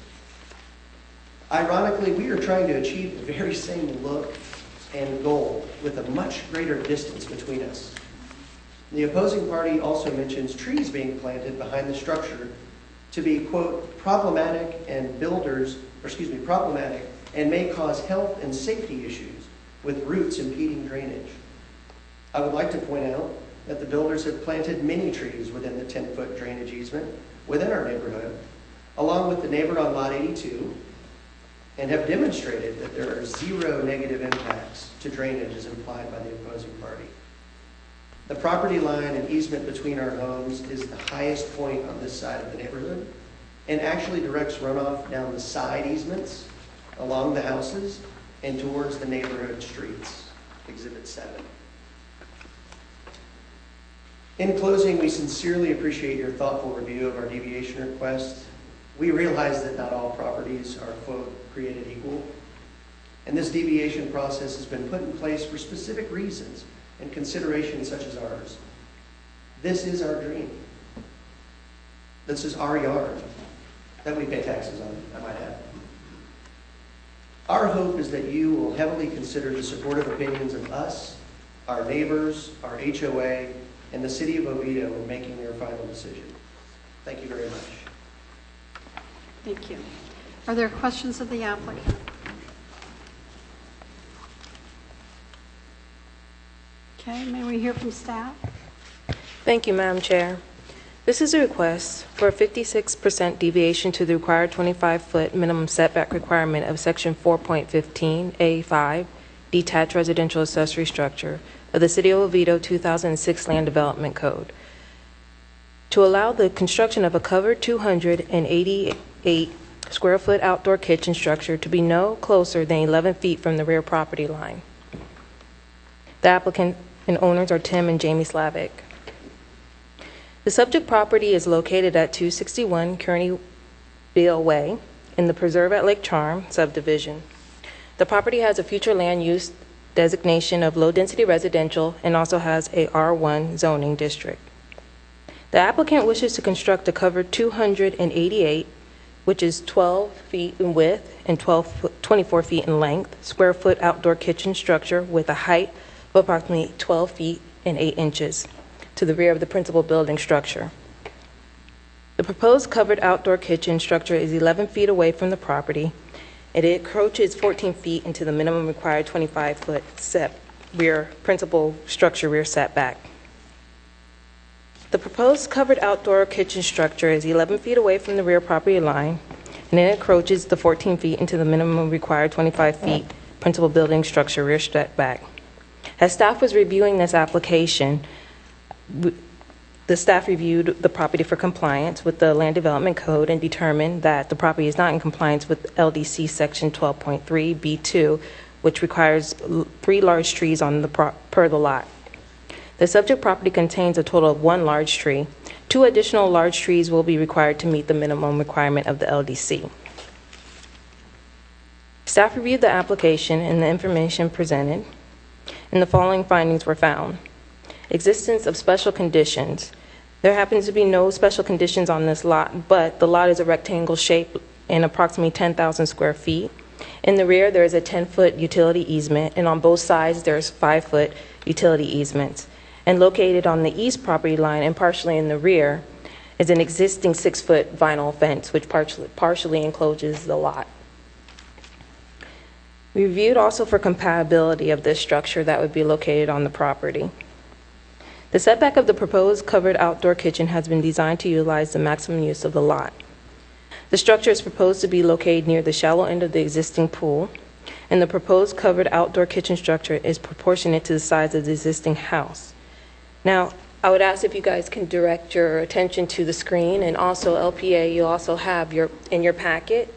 Ironically, we are trying to achieve the very same look and goal with a much greater distance between us. The opposing party also mentions trees being planted behind the structure to be, quote, problematic and may cause health and safety issues with roots impeding drainage. I would like to point out that the builders have planted many trees within the 10-foot drainage easement within our neighborhood, along with the neighbor on lot 82, and have demonstrated that there are zero negative impacts to drainage as implied by the opposing party. The property line and easement between our homes is the highest point on this side of the neighborhood and actually directs runoff down the side easements, along the houses, and towards the neighborhood streets. Exhibit 7. In closing, we sincerely appreciate your thoughtful review of our deviation request. We realize that not all properties are, quote, created equal, and this deviation process has been put in place for specific reasons and considerations such as ours. This is our dream. This is our yard that we pay taxes on, I might add. Our hope is that you will heavily consider the supportive opinions of us, our neighbors, our HOA, and the City of Oviedo in making their final decision. Thank you very much. Thank you. Are there questions of the applicant? Okay, may we hear from staff? Thank you, Madam Chair. This is a request for a 56% deviation to the required 25-foot minimum setback requirement of Section 4.15A5, detached residential accessory structure of the City of Oviedo 2006 Land Development Code, to allow the construction of a covered 288 square foot outdoor kitchen structure to be no closer than 11 feet from the rear property line. The applicant and owners are Tim and Jamie Slavic. The subject property is located at 261 Kearney Beale Way in the Preserve at Lake Charm subdivision. The property has a future land use designation of low-density residential and also has a R1 zoning district. The applicant wishes to construct a covered 288, which is 12 feet in width and 24 feet in length, square foot outdoor kitchen structure with a height of approximately 12 feet and 8 inches to the rear of the principal building structure. The proposed covered outdoor kitchen structure is 11 feet away from the property, and it encroaches 14 feet into the minimum required 25-foot rear principal structure rear setback. The proposed covered outdoor kitchen structure is 11 feet away from the rear property line, and it encroaches the 14 feet into the minimum required 25 feet principal building structure rear setback. As staff was reviewing this application, the staff reviewed the property for compliance with the Land Development Code and determined that the property is not in compliance with LDC Section 12.3B2, which requires 3 large trees on per the lot. The subject property contains a total of 1 large tree. 2 additional large trees will be required to meet the minimum requirement of the LDC. Staff reviewed the application and the information presented, and the following findings were found. Existence of special conditions. There happens to be no special conditions on this lot, but the lot is a rectangle shape and approximately 10,000 square feet. In the rear, there is a 10-foot utility easement, and on both sides, there's 5-foot utility easements. And located on the east property line and partially in the rear is an existing 6-foot vinyl fence, which partially encloses the lot. We reviewed also for compatibility of this structure that would be located on the property. The setback of the proposed covered outdoor kitchen has been designed to utilize the maximum use of the lot. The structure is proposed to be located near the shallow end of the existing pool, and the proposed covered outdoor kitchen structure is proportionate to the size of the existing house. Now, I would ask if you guys can direct your attention to the screen, and also LPA, you also have in your packet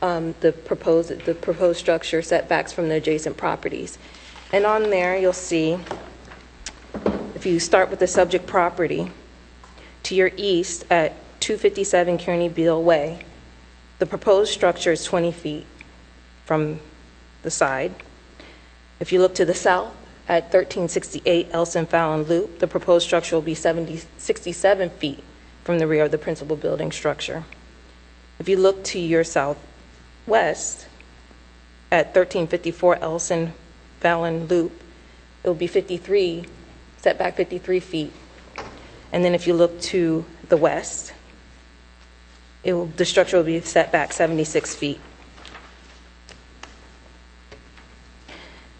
the proposed structure setbacks from the adjacent properties. And on there, you'll see, if you start with the subject property, to your east at 257 Kearney Beale Way, the proposed structure is 20 feet from the side. If you look to the south at 1368 Elson Fallon Loop, the proposed structure will be 67 feet from the rear of the principal building structure. If you look to your southwest at 1354 Elson Fallon Loop, it will be setback 53 feet. And then if you look to the west, the structure will be set back 76 feet.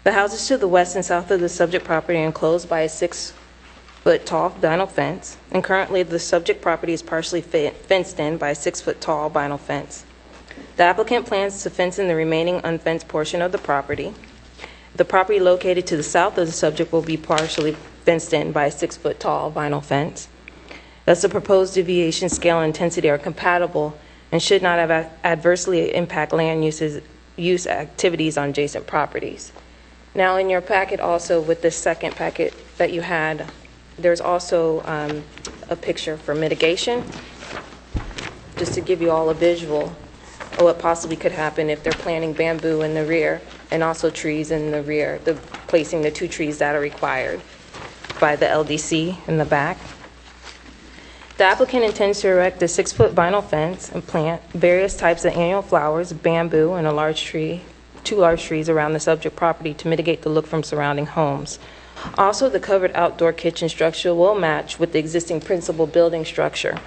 The houses to the west and south of the subject property are enclosed by a 6-foot tall vinyl fence, and currently the subject property is partially fenced in by a 6-foot tall vinyl fence. The applicant plans to fence in the remaining unfenced portion of the property. The property located to the south of the subject will be partially fenced in by a 6-foot tall vinyl fence. Thus, the proposed deviation scale and intensity are compatible and should not have adversely impact land use activities on adjacent properties. Now, in your packet also, with this second packet that you had, there's also a picture for mitigation, just to give you all a visual of what possibly could happen if they're planting bamboo in the rear and also trees in the rear, placing the 2 trees that are required by the LDC in the back. The applicant intends to erect a 6-foot vinyl fence and plant various types of annual flowers, bamboo, and 2 large trees around the subject property to mitigate the look from surrounding homes. Also, the covered outdoor kitchen structure will match with the existing principal building structure.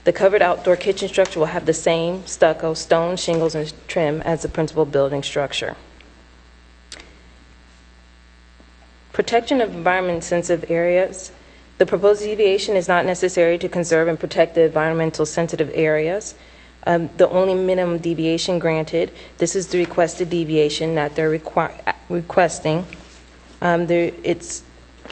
The covered outdoor kitchen structure will have the same stucco, stone, shingles, and trim as the principal building structure. Protection of environment-sensitive areas. The proposed deviation is not necessary to conserve and protect the environmental sensitive areas. The only minimum deviation granted, this is the requested deviation that they're requesting. It's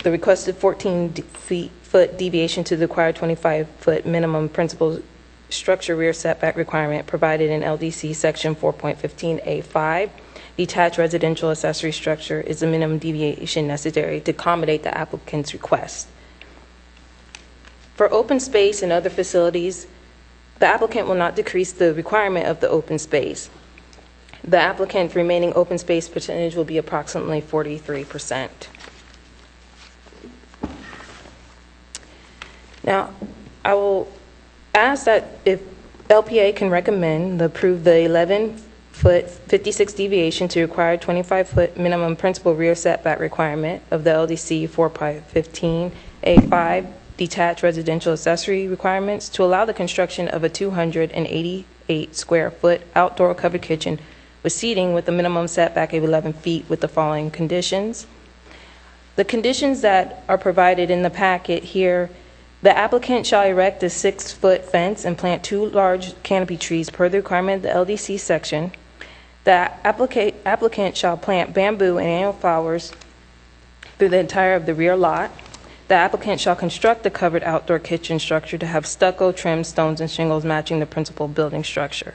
the requested 14-foot deviation to the required 25-foot minimum principal structure rear setback requirement provided in LDC section 4.15A5. Detached residential accessory structure is the minimum deviation necessary to accommodate the applicant's request. For open space and other facilities, the applicant will not decrease the requirement of the open space. The applicant's remaining open space percentage will be approximately 43%. Now, I will ask that if LPA can approve the 11-foot 56 deviation to require 25-foot minimum principal rear setback requirement of the LDC 4.15A5 detached residential accessory requirements to allow the construction of a 288 square foot outdoor covered kitchen with seating with a minimum setback of 11 feet with the following conditions. The conditions that are provided in the packet here, the applicant shall erect a 6-foot fence and plant 2 large canopy trees per the requirement of the LDC section. The applicant shall plant bamboo and annual flowers through the entire of the rear lot. The applicant shall construct the covered outdoor kitchen structure to have stucco, trim, stones, and shingles matching the principal building structure.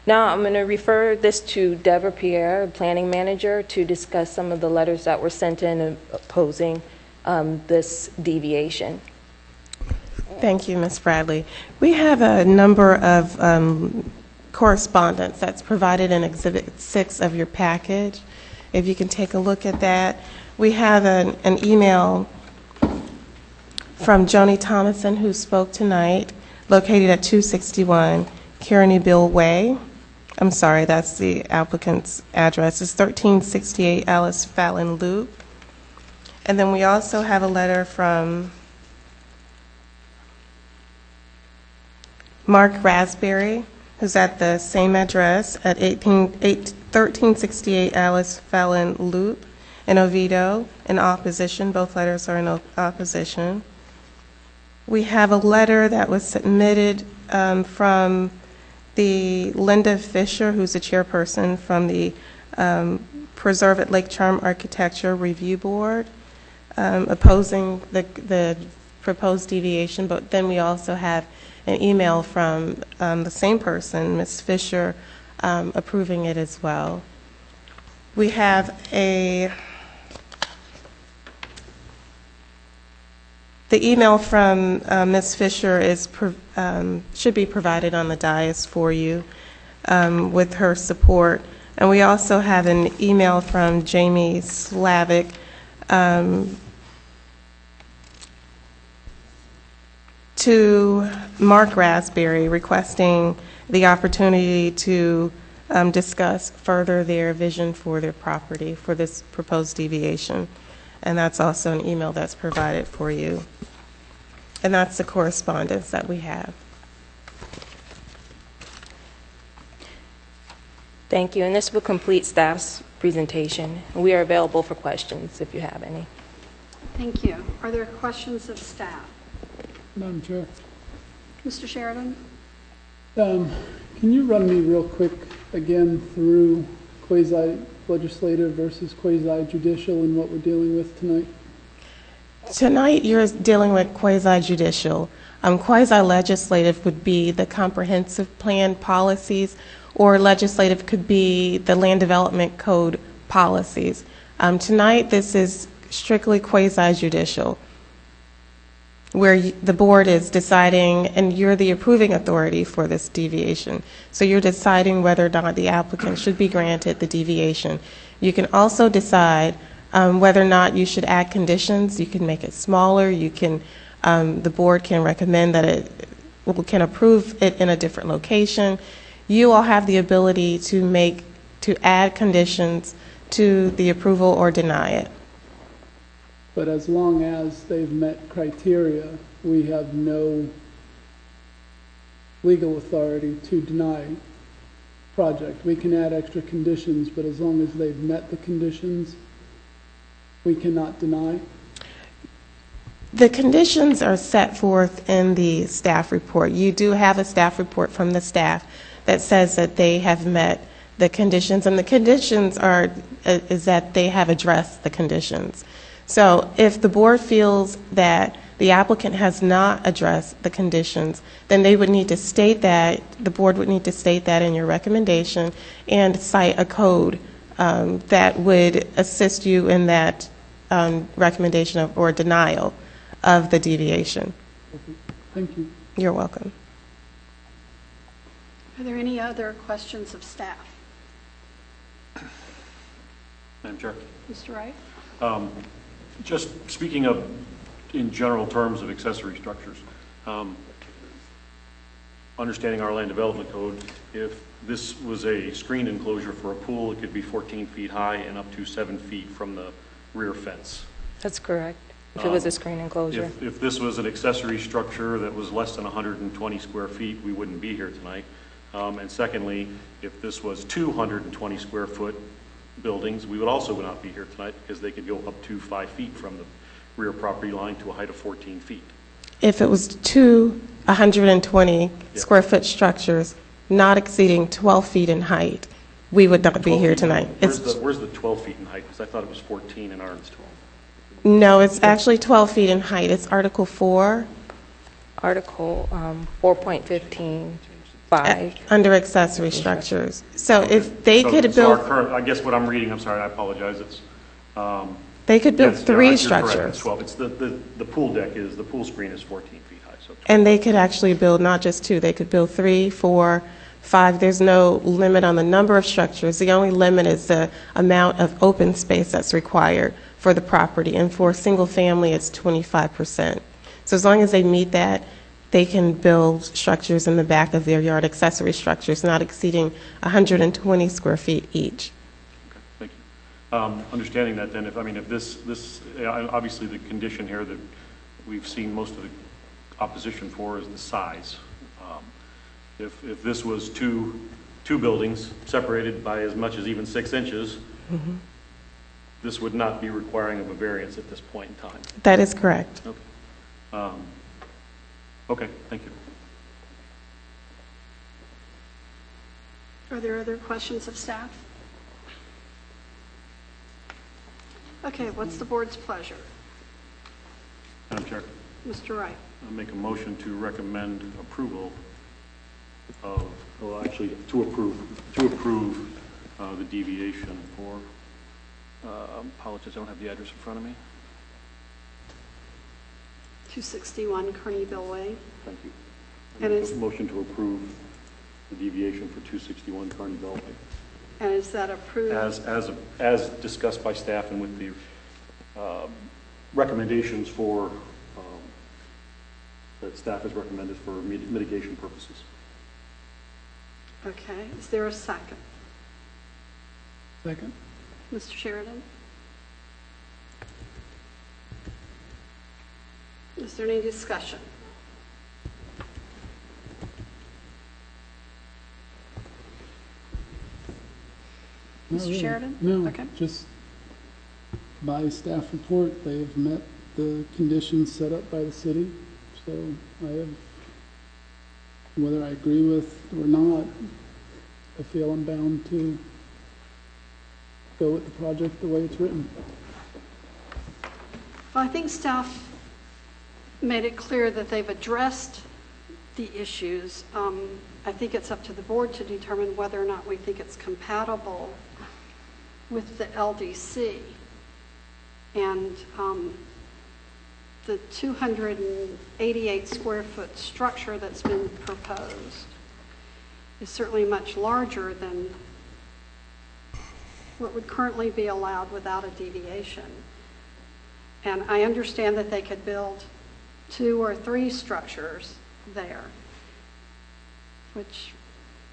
Now, I'm going to refer this to Deborah Pierre, planning manager, to discuss some of the letters that were sent in opposing this deviation. Thank you, Ms. Bradley. We have a number of correspondence that's provided in Exhibit 6 of your package. If you can take a look at that. We have an email from Joni Thomason, who spoke tonight, located at 261 Kearney Beale Way. I'm sorry, that's the applicant's address. It's 1368 Alice Fallon Loop. And then we also have a letter from Mark Raspberry, who's at the same address at 1368 Alice Fallon Loop in Oviedo, in opposition. Both letters are in opposition. We have a letter that was submitted from the Linda Fisher, who's the chairperson from the Preserve at Lake Charm Architecture Review Board, opposing the proposed deviation. But then we also have an email from the same person, Ms. Fisher, approving it as well. We have the email from Ms. Fisher should be provided on the dais for you with her support. And we also have an email from Jamie Slavic to Mark Raspberry requesting the opportunity to discuss further their vision for their property for this proposed deviation. And that's also an email that's provided for you. And that's the correspondence that we have. Thank you, and this will complete staff's presentation. We are available for questions if you have any. Thank you. Are there questions of staff? Madam Chair, Mr. Sheridan? can you run me real quick again through quasi-legislative versus quasi-judicial and what we're dealing with tonight? Tonight you're dealing with quasi-judicial. Quasi-legislative would be the comprehensive plan policies, or legislative could be the land development code policies. Tonight this is strictly quasi-judicial, where the board is deciding, and you're the approving authority for this deviation. So you're deciding whether or not the applicant should be granted the deviation. You can also decide whether or not you should add conditions. You can make it smaller. You can, the board can recommend that can approve it in a different location. You all have the ability to add conditions to the approval or deny it. But as long as they've met criteria, we have no legal authority to deny project. We can add extra conditions, but as long as they've met the conditions, we cannot deny. The conditions are set forth in the staff report. You do have a staff report from the staff that says that they have met the conditions, and the conditions is that they have addressed the conditions. So if the board feels that the applicant has not addressed the conditions, then they would need to state that, the board would need to state that in your recommendation and cite a code that would assist you in that recommendation or denial of the deviation. Thank you. You're welcome. Are there any other questions of staff? Madam Chair. Mr. Wright? Just speaking of, in general terms of accessory structures, understanding our land development code, if this was a screen enclosure for a pool, it could be 14 feet high and up to 7 feet from the rear fence. That's correct, if it was a screen enclosure. If this was an accessory structure that was less than 120 square feet, we wouldn't be here tonight. And secondly, if this was 220 square foot buildings, we would also not be here tonight because they could go up to 5 feet from the rear property line to a height of 14 feet. If it was 120 square foot structures not exceeding 12 feet in height, we would not be here tonight. Where's the 12 feet in height? Because I thought it was 14 and ours 12. No, it's actually 12 feet in height. It's Article 4. Article 4.15. 5. Under accessory structures. So if they could build... I guess what I'm reading, I'm sorry, I apologize. It's they could build 3 structures. Correct, it's 12. It's the pool deck the pool screen is 14 feet high. So and they could actually build not just 2, they could build 3, 4, 5. There's no limit on the number of structures. The only limit is the amount of open space that's required for the property. And for a single family, it's 25%. So as long as they meet that, they can build structures in the back of their yard, accessory structures not exceeding 120 square feet each. Okay, thank you. Understanding that then, if this obviously the condition here that we've seen most of the opposition for is the size. If this was two buildings separated by as much as even 6 inches, this would not be requiring of a variance at this point in time. That is correct. Okay. Okay, thank you. Are there other questions of staff? Okay, what's the board's pleasure? Madam Chair, Mr. Wright. I'll make a motion to recommend approval of, well, actually, to approve the deviation for, apologies, I don't have the address in front of me. 261 Carneyville Way. Thank you. And Make is, a motion to approve the deviation for 261 Carneyville Way. and is that approved? As discussed by staff and with the recommendations for, that staff has recommended for mitigation purposes. Okay, is there a second? Second. Mr. Sheridan? Is there any discussion? Not Mr. really. Sheridan? No, Okay. just by staff report, they have met the conditions set up by the city. So I have, whether I agree with or not, I feel I'm bound to go with the project the way it's written. Well, I think staff made it clear that they've addressed the issues. I think it's up to the board to determine whether or not we think it's compatible with the LDC. And the 288 square foot structure that's been proposed is certainly much larger than what would currently be allowed without a deviation. And I understand that they could build 2 or 3 structures there, which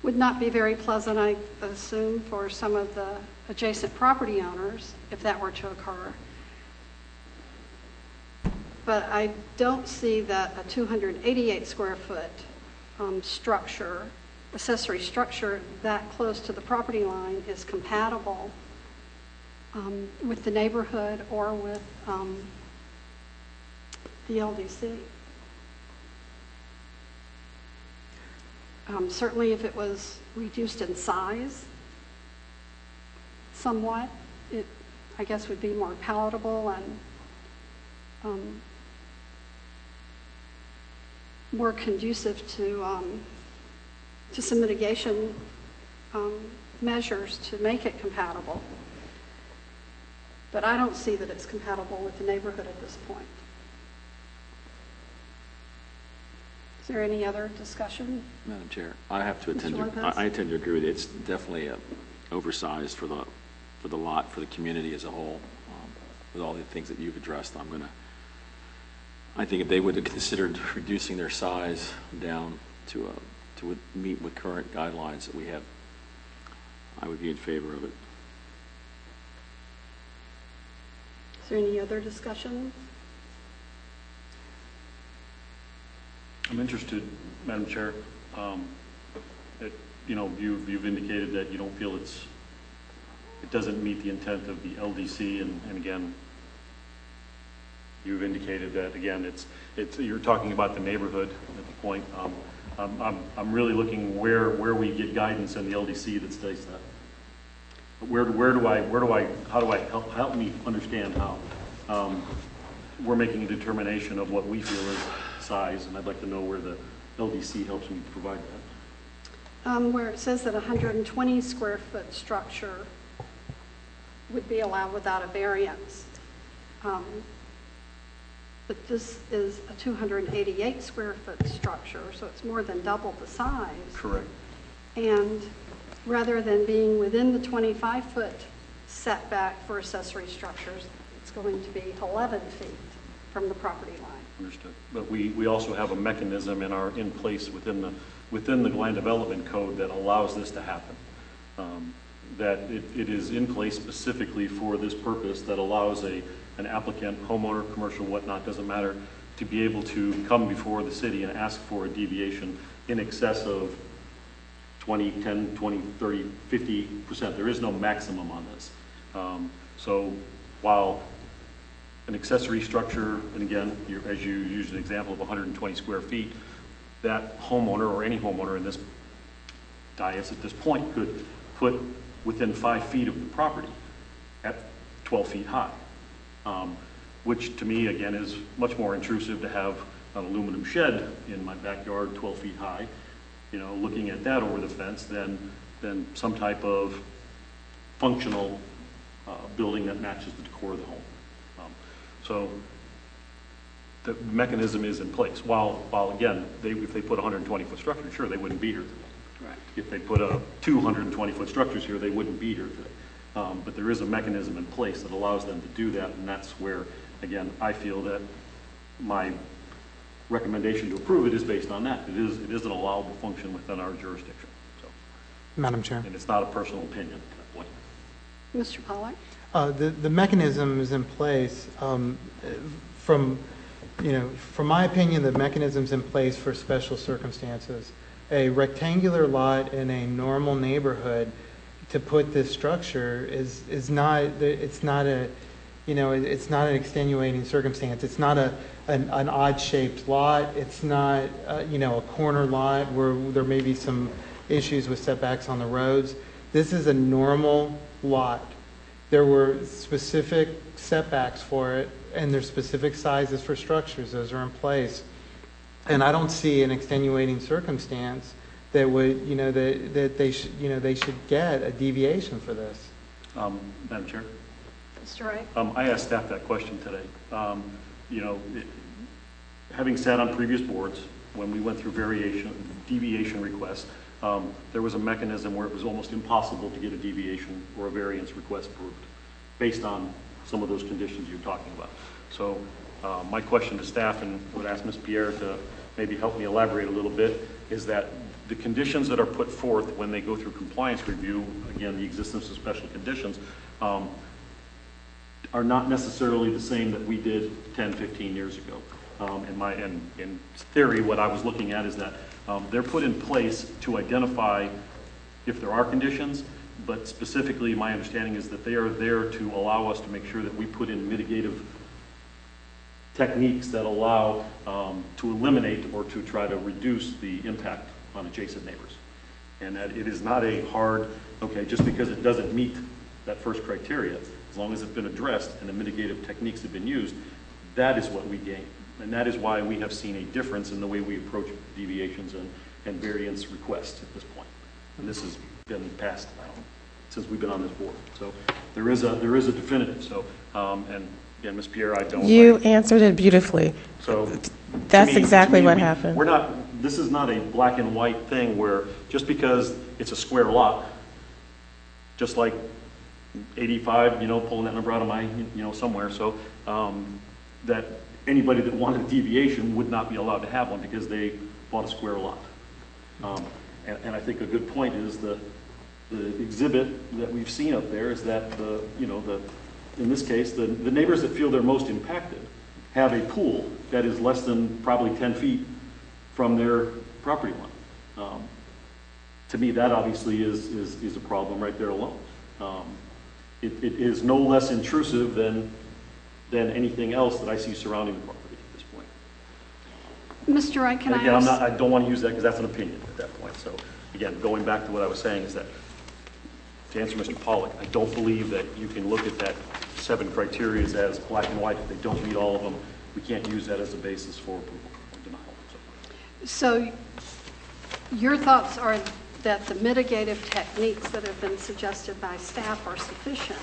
would not be very pleasant, I assume, for some of the adjacent property owners if that were to occur. But I don't see that a 288 square foot structure, accessory structure that close to the property line is compatible with the neighborhood or with the LDC. Certainly if it was reduced in size somewhat, it, I guess, would be more palatable and more conducive to some mitigation measures to make it compatible. But I don't see that it's compatible with the neighborhood at this point. Is there any other discussion? Madam Chair, I have to Mr. Lopez? I tend to agree with you. It's definitely oversized for the lot, for the community as a whole. With all the things that you've addressed, I think if they would have considered reducing their size down to meet with current guidelines that we have, I would be in favor of it. Is there any other discussion? I'm interested, Madam Chair. You've indicated that you don't feel it doesn't meet the intent of the LDC, and again, you've indicated that again, you're talking about the neighborhood at the point. I'm really looking where we get guidance in the LDC that states that. How do I help me understand how we're making a determination of what we feel is size, and I'd like to know where the LDC helps me provide that. Where it says that 120 square foot structure would be allowed without a variance. But this is a 288 square foot structure, so it's more than double the size. Correct. And rather than being within the 25-foot setback for accessory structures, it's going to be 11 feet from the property line. Understood. But we also have a mechanism in place within the land development code that allows this to happen. That it is in place specifically for this purpose, that allows an applicant, homeowner, commercial, whatnot, doesn't matter, to be able to come before the city and ask for a deviation in excess of 20, 10, 20, 30, 50%. There is no maximum on this. So while an accessory structure, and again, as you used an example of 120 square feet, that homeowner or any homeowner in this dais at this point could put within 5 feet of the property at 12 feet high, which to me, again, is much more intrusive to have an aluminum shed in my backyard 12 feet high, you know, looking at that over the fence than some type of functional building that matches the decor of the home. So the mechanism is in place. While again, if they put a 120-foot structure, sure, they wouldn't be here today. Right. If they put 220-foot structures here, they wouldn't be here today. But there is a mechanism in place that allows them to do that, and that's where, again, I feel that my recommendation to approve it is based on that. It is an allowable function within our jurisdiction. So, Madam Chair. and it's not a personal opinion at that point. Mr. Pollack? The mechanism is in place. From my opinion, the mechanism's in place for special circumstances. A rectangular lot in a normal neighborhood to put this structure is not, it's not an extenuating circumstance. It's not an odd-shaped lot. It's not, a corner lot where there may be some issues with setbacks on the roads. This is a normal lot. There were specific setbacks for it, and there's specific sizes for structures. Those are in place. And I don't see an extenuating circumstance that would, that they should get a deviation for this. Madam Chair? Mr. Wright? I asked staff that question today. Having sat on previous boards, when we went through deviation requests, there was a mechanism where it was almost impossible to get a deviation or a variance request approved based on some of those conditions you're talking about. So my question to staff, and would ask Ms. Pierre to maybe help me elaborate a little bit, is that the conditions that are put forth when they go through compliance review, again, the existence of special conditions, are not necessarily the same that we did 10, 15 years ago. In theory, what I was looking at is that they're put in place to identify if there are conditions, but specifically my understanding is that they are there to allow us to make sure that we put in mitigative techniques that allow to eliminate or to try to reduce the impact on adjacent neighbors. And that it is not a hard, okay, just because it doesn't meet that first criteria, as long as it's been addressed and the mitigative techniques have been used, that is what we gain. And that is why we have seen a difference in the way we approach deviations and variance requests at this point. And this has been passed since we've been on this board. So there is a definitive. So, and again, Ms. Pierre, I don't. You answered it beautifully. So that's exactly what happened. We're not, this is not a black and white thing where just because it's a square lot, just like 85, pulling that number out of my, somewhere. So that anybody that wanted a deviation would not be allowed to have one because they bought a square lot. And I think a good point is the exhibit that we've seen up there is that in this case, the neighbors that feel they're most impacted have a pool that is less than probably 10 feet from their property line. To me, that obviously is a problem right there alone. It is no less intrusive than anything else that I see surrounding the property at this point. Mr. Wright, can Again, I ask? I don't want to use that because that's an opinion at that point. So again, going back to what I was saying is that, to answer Mr. Pollack, I don't believe that you can look at that 7 criteria as black and white. If they don't meet all of them, we can't use that as a basis for approval or denial. So your thoughts are that the mitigative techniques that have been suggested by staff are sufficient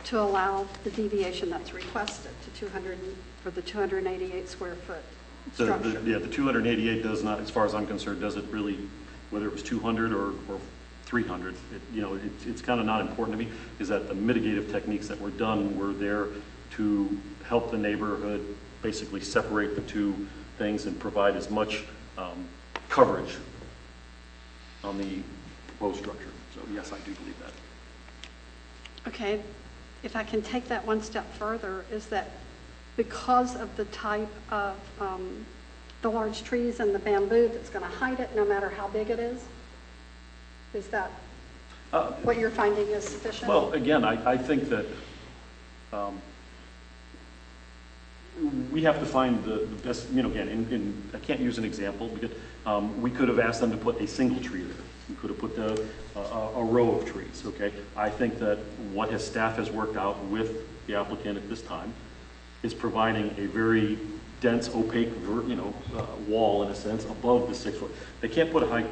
to allow the deviation that's requested to 200 for the 288 square foot structure? The 288 does not, as far as I'm concerned, doesn't really, whether it was 200 or 300, it's kind of not important to me, is that the mitigative techniques that were done were there to help the neighborhood basically separate the two things and provide as much coverage on the proposed structure. So yes, I do believe that. Okay, if I can take that one step further, is that because of the type of the large trees and the bamboo that's going to hide it no matter how big it is? Is that what you're finding is sufficient? Well, again, I think that we have to find the best, again, I can't use an example because we could have asked them to put a single tree there. We could have put a row of trees, okay? I think that what his staff has worked out with the applicant at this time is providing a very dense, opaque, wall in a sense above the 6 foot. They can't put a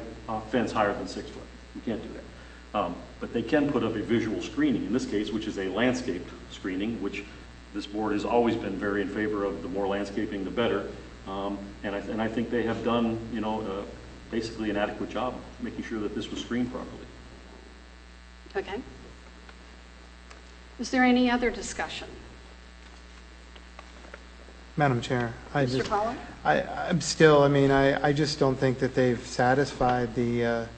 fence higher than 6 foot. You can't do that. But they can put up a visual screening, in this case, which is a landscaped screening, which this board has always been very in favor of. The more landscaping, the better. And I think they have done, basically an adequate job making sure that this was screened properly. Okay. Is there any other discussion? Madam Chair, Mr. Pollard? I'm still, I just don't think that they've satisfied the,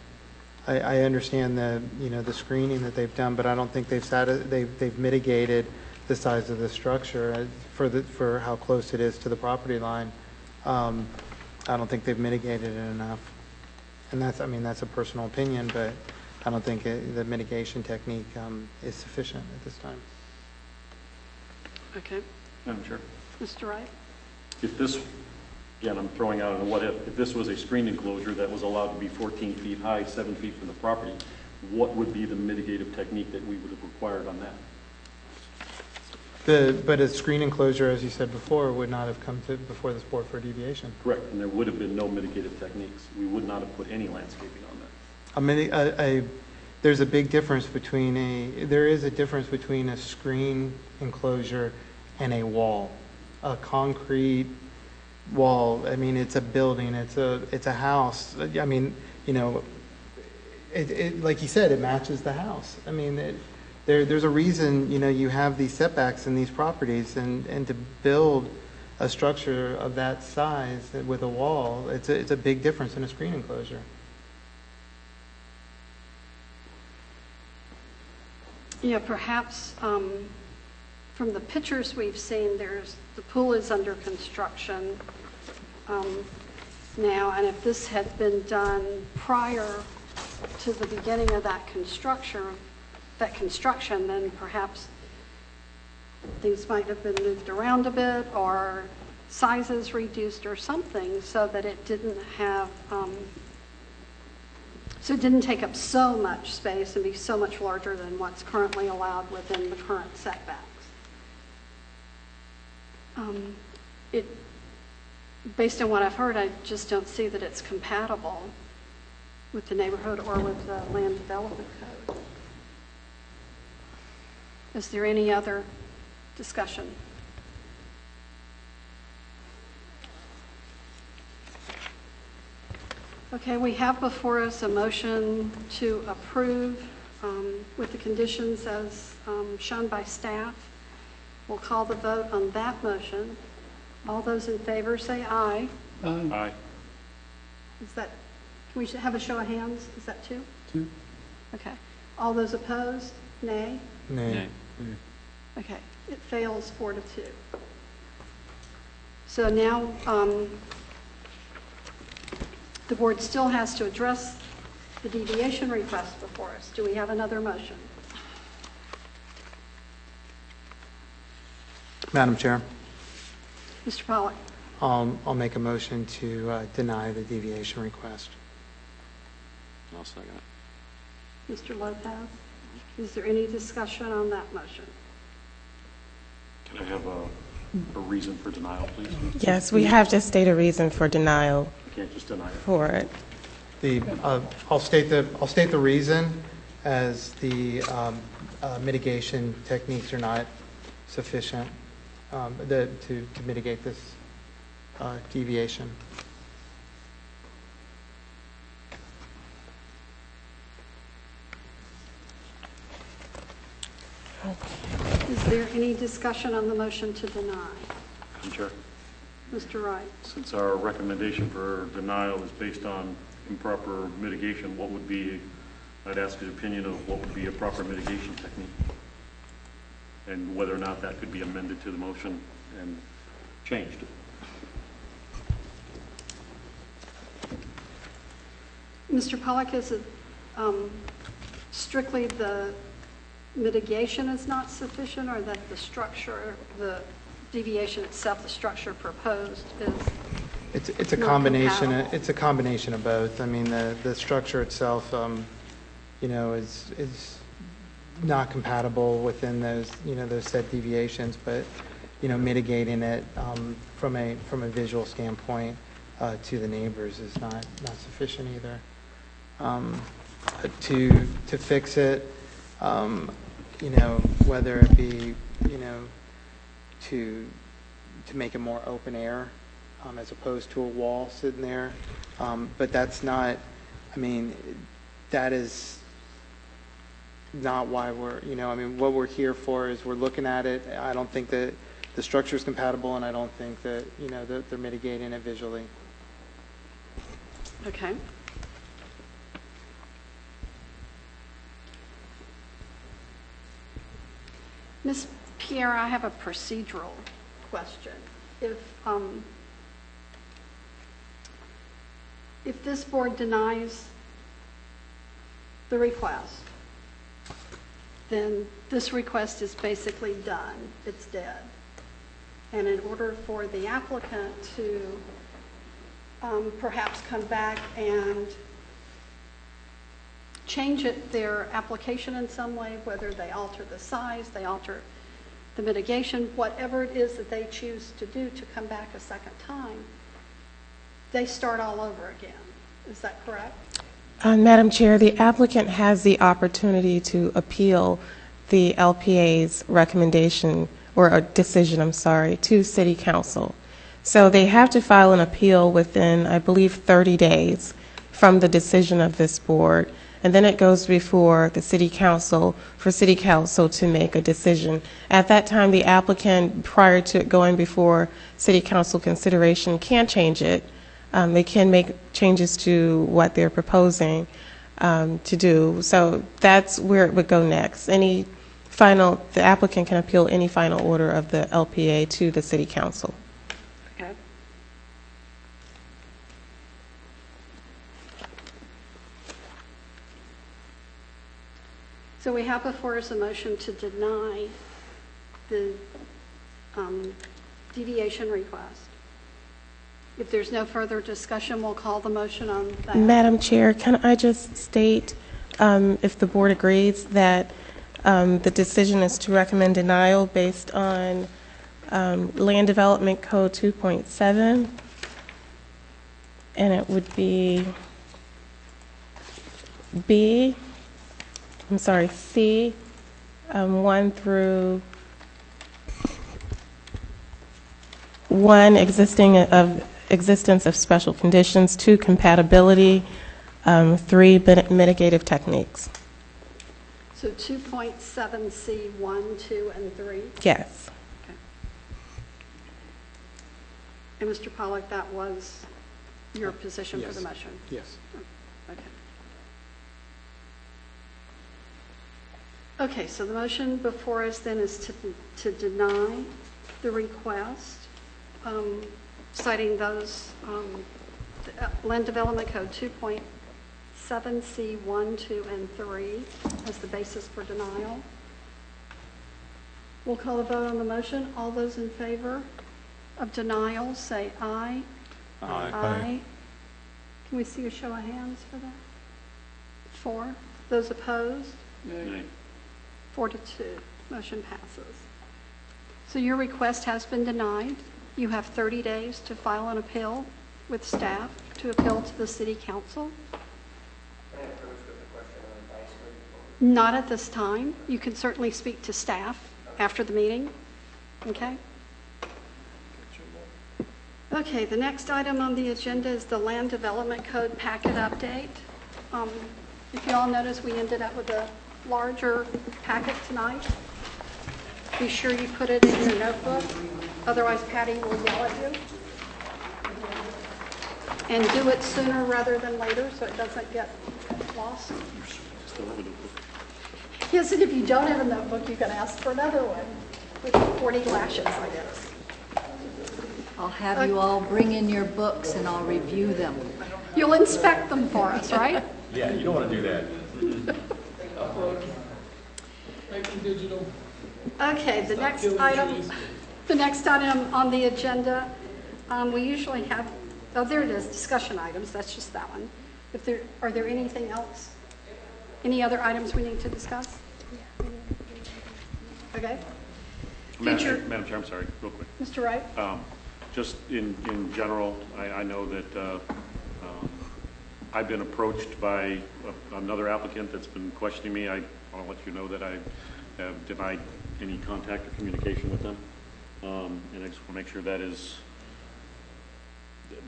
I understand the screening that they've done, but I don't think they've mitigated the size of the structure for how close it is to the property line. I don't think they've mitigated it enough. And that's a personal opinion, but I don't think the mitigation technique is sufficient at this time. Okay. Madam Chair. Mr. Wright? If this, again, I'm throwing out a what if this was a screened enclosure that was allowed to be 14 feet high, 7 feet from the property, what would be the mitigative technique that we would have required on that? But a screen enclosure, as you said before, would not have come before this board for deviation. Correct, and there would have been no mitigative techniques. We would not have put any landscaping on that. There's a big difference between there is a difference between a screen enclosure and a wall. A concrete wall, it's a building, it's a house. Like you said, it matches the house. There's a reason, you have these setbacks in these properties, and to build a structure of that size with a wall, it's a big difference in a screen enclosure. Yeah, perhaps from the pictures we've seen, the pool is under construction now, and if this had been done prior to the beginning of that construction, then perhaps things might have been moved around a bit or sizes reduced or something so that it didn't have, so it didn't take up so much space and be so much larger than what's currently allowed within the current setbacks. Based on what I've heard, I just don't see that it's compatible with the neighborhood or with the land development code. Is there any other discussion? Okay, we have before us a motion to approve with the conditions as shown by staff. We'll call the vote on that motion. All those in favor say aye. Aye. Aye. Can we have a show of hands? Is that two? Two. Okay. All those opposed? Nay? Nay. Okay. It fails 4-2. So now the board still has to address the deviation request before us. Do we have another motion? Madam Chair, Mr. Pollack? I'll make a motion to deny the deviation request. I'll second it. Mr. Lopez? Is there any discussion on that motion? Can I have a reason for denial, please? Yes, we have to state a reason for denial. You can't just deny it. For it. I'll state the reason as the mitigation techniques are not sufficient to mitigate this deviation. Is there any discussion on the motion to deny? Madam Chair, Mr. Wright? since our recommendation for denial is based on improper mitigation, what would be, I'd ask his opinion of what would be a proper mitigation technique, and whether or not that could be amended to the motion and changed. Mr. Pollack, is it strictly the mitigation is not sufficient, or that the structure, the deviation itself, the structure proposed is It's a not combination. compatible? It's a combination of both. I mean, the structure itself, you know, is not compatible within those, you know, those set deviations, but, you know, mitigating it from a visual standpoint to the neighbors is not sufficient either. To fix it, you know, whether it be, you know, to make it more open air as opposed to a wall sitting there, but that's not, I mean, that is not why we're, you know, I mean, what we're here for is we're looking at it. I don't think that the structure is compatible, and I don't think that, you know, that they're mitigating it visually. Okay. Ms. Pierre, I have a procedural question. If this board denies the request, then this request is basically done. It's dead. And in order for the applicant to perhaps come back and change their application in some way, whether they alter the size, they alter the mitigation, whatever it is that they choose to do to come back a second time, they start all over again. Is that correct? Madam Chair, the applicant has the opportunity to appeal the LPA's recommendation, or a decision, I'm sorry, to City Council. So they have to file an appeal within, I believe, 30 days from the decision of this board. And then it goes before the City Council for City Council to make a decision. At that time, the applicant, prior to it going before City Council consideration, can change it. They can make changes to what they're proposing to do. So that's where it would go next. The applicant can appeal any final order of the LPA to the City Council. Okay. So we have before us a motion to deny the deviation request. If there's no further discussion, we'll call the motion on that. Madam Chair, can I just state, if the board agrees, that the decision is to recommend denial based on Land Development Code 2.7, and it would be C, 1 through 1, existence of special conditions, 2, compatibility, 3, mitigative techniques. So 2.7C, 1, 2, and 3? Yes. Okay. And Mr. Pollack, that was your position for the motion? Yes. Okay. Okay, so the motion before us then is to deny the request, citing those Land Development Code 2.7C 1, 2, and 3 as the basis for denial. We'll call a vote on the motion. All those in favor of denial say aye. Aye. Aye. Can we see a show of hands for that? 4. Those opposed? Nay. 4-2. Motion passes. So your request has been denied. You have 30 days to file an appeal with staff to appeal to the City Council. Not at this time. You can certainly speak to staff after the meeting. Okay? Okay, the next item on the agenda is the Land Development Code packet update. If you all notice, we ended up with a larger packet tonight. Be sure you put it in your notebook, otherwise Patty will yell at you. And do it sooner rather than later so it doesn't get lost. Yes, and if you don't have a notebook, you can ask for another one with 40 lashes, I guess. I'll have you all bring in your books and I'll review them. You'll inspect them for us, right? Yeah, you don't want to do that. Digital. Okay, the next item on the agenda, we usually have, oh, there it is, discussion items, that's just that one. Are there anything else? Any other items we need to discuss? Okay. Madam Chair, I'm sorry, real quick. Mr. Wright? Just in general, I know that I've been approached by another applicant that's been questioning me. I want to let you know that I have denied any contact or communication with them. And I just want to make sure that is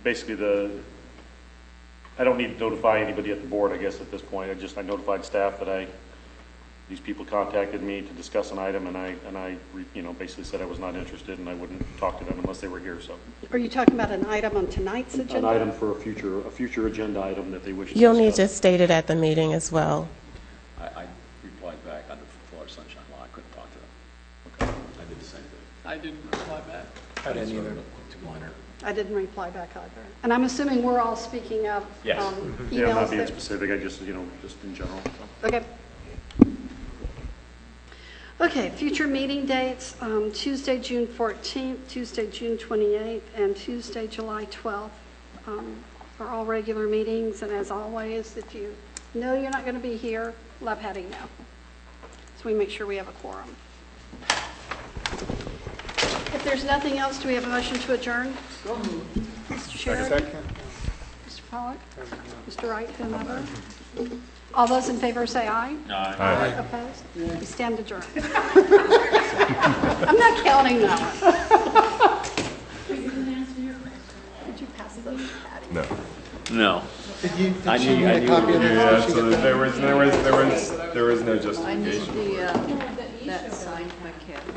basically I don't need to notify anybody at the board, I guess, at this point. I notified staff that these people contacted me to discuss an item, and I basically said I was not interested and I wouldn't talk to them unless they were here. So. Are you talking about an item on tonight's agenda? An item for a future agenda item that they wish to You'll discuss. need to state it at the meeting as well. I replied back under Florida Sunshine Law. I couldn't talk to them. Okay. I did the same thing. I didn't reply back. I didn't either. Too minor. I didn't reply back either. And I'm assuming we're all speaking of Yes. emails. Yeah, I'm not being specific. I just in general. So. Okay. Okay, future meeting dates, Tuesday, June 14th, Tuesday, June 28th, and Tuesday, July 12th are all regular meetings. And as always, if you know you're not going to be here, let Patty know, so we make sure we have a quorum. If there's nothing else, do we have a motion to adjourn? Mr. Sherrod? Second. Mr. Pollack? Mr. Wright, whomever? All those in favor say aye. Aye. Aye. Opposed? We stand adjourned. I'm not counting that one. Did you pass those to Patty? No. No. Did you I need knew a copy of this? Yeah, absolutely. There was no I need justification. that signed by Kathy.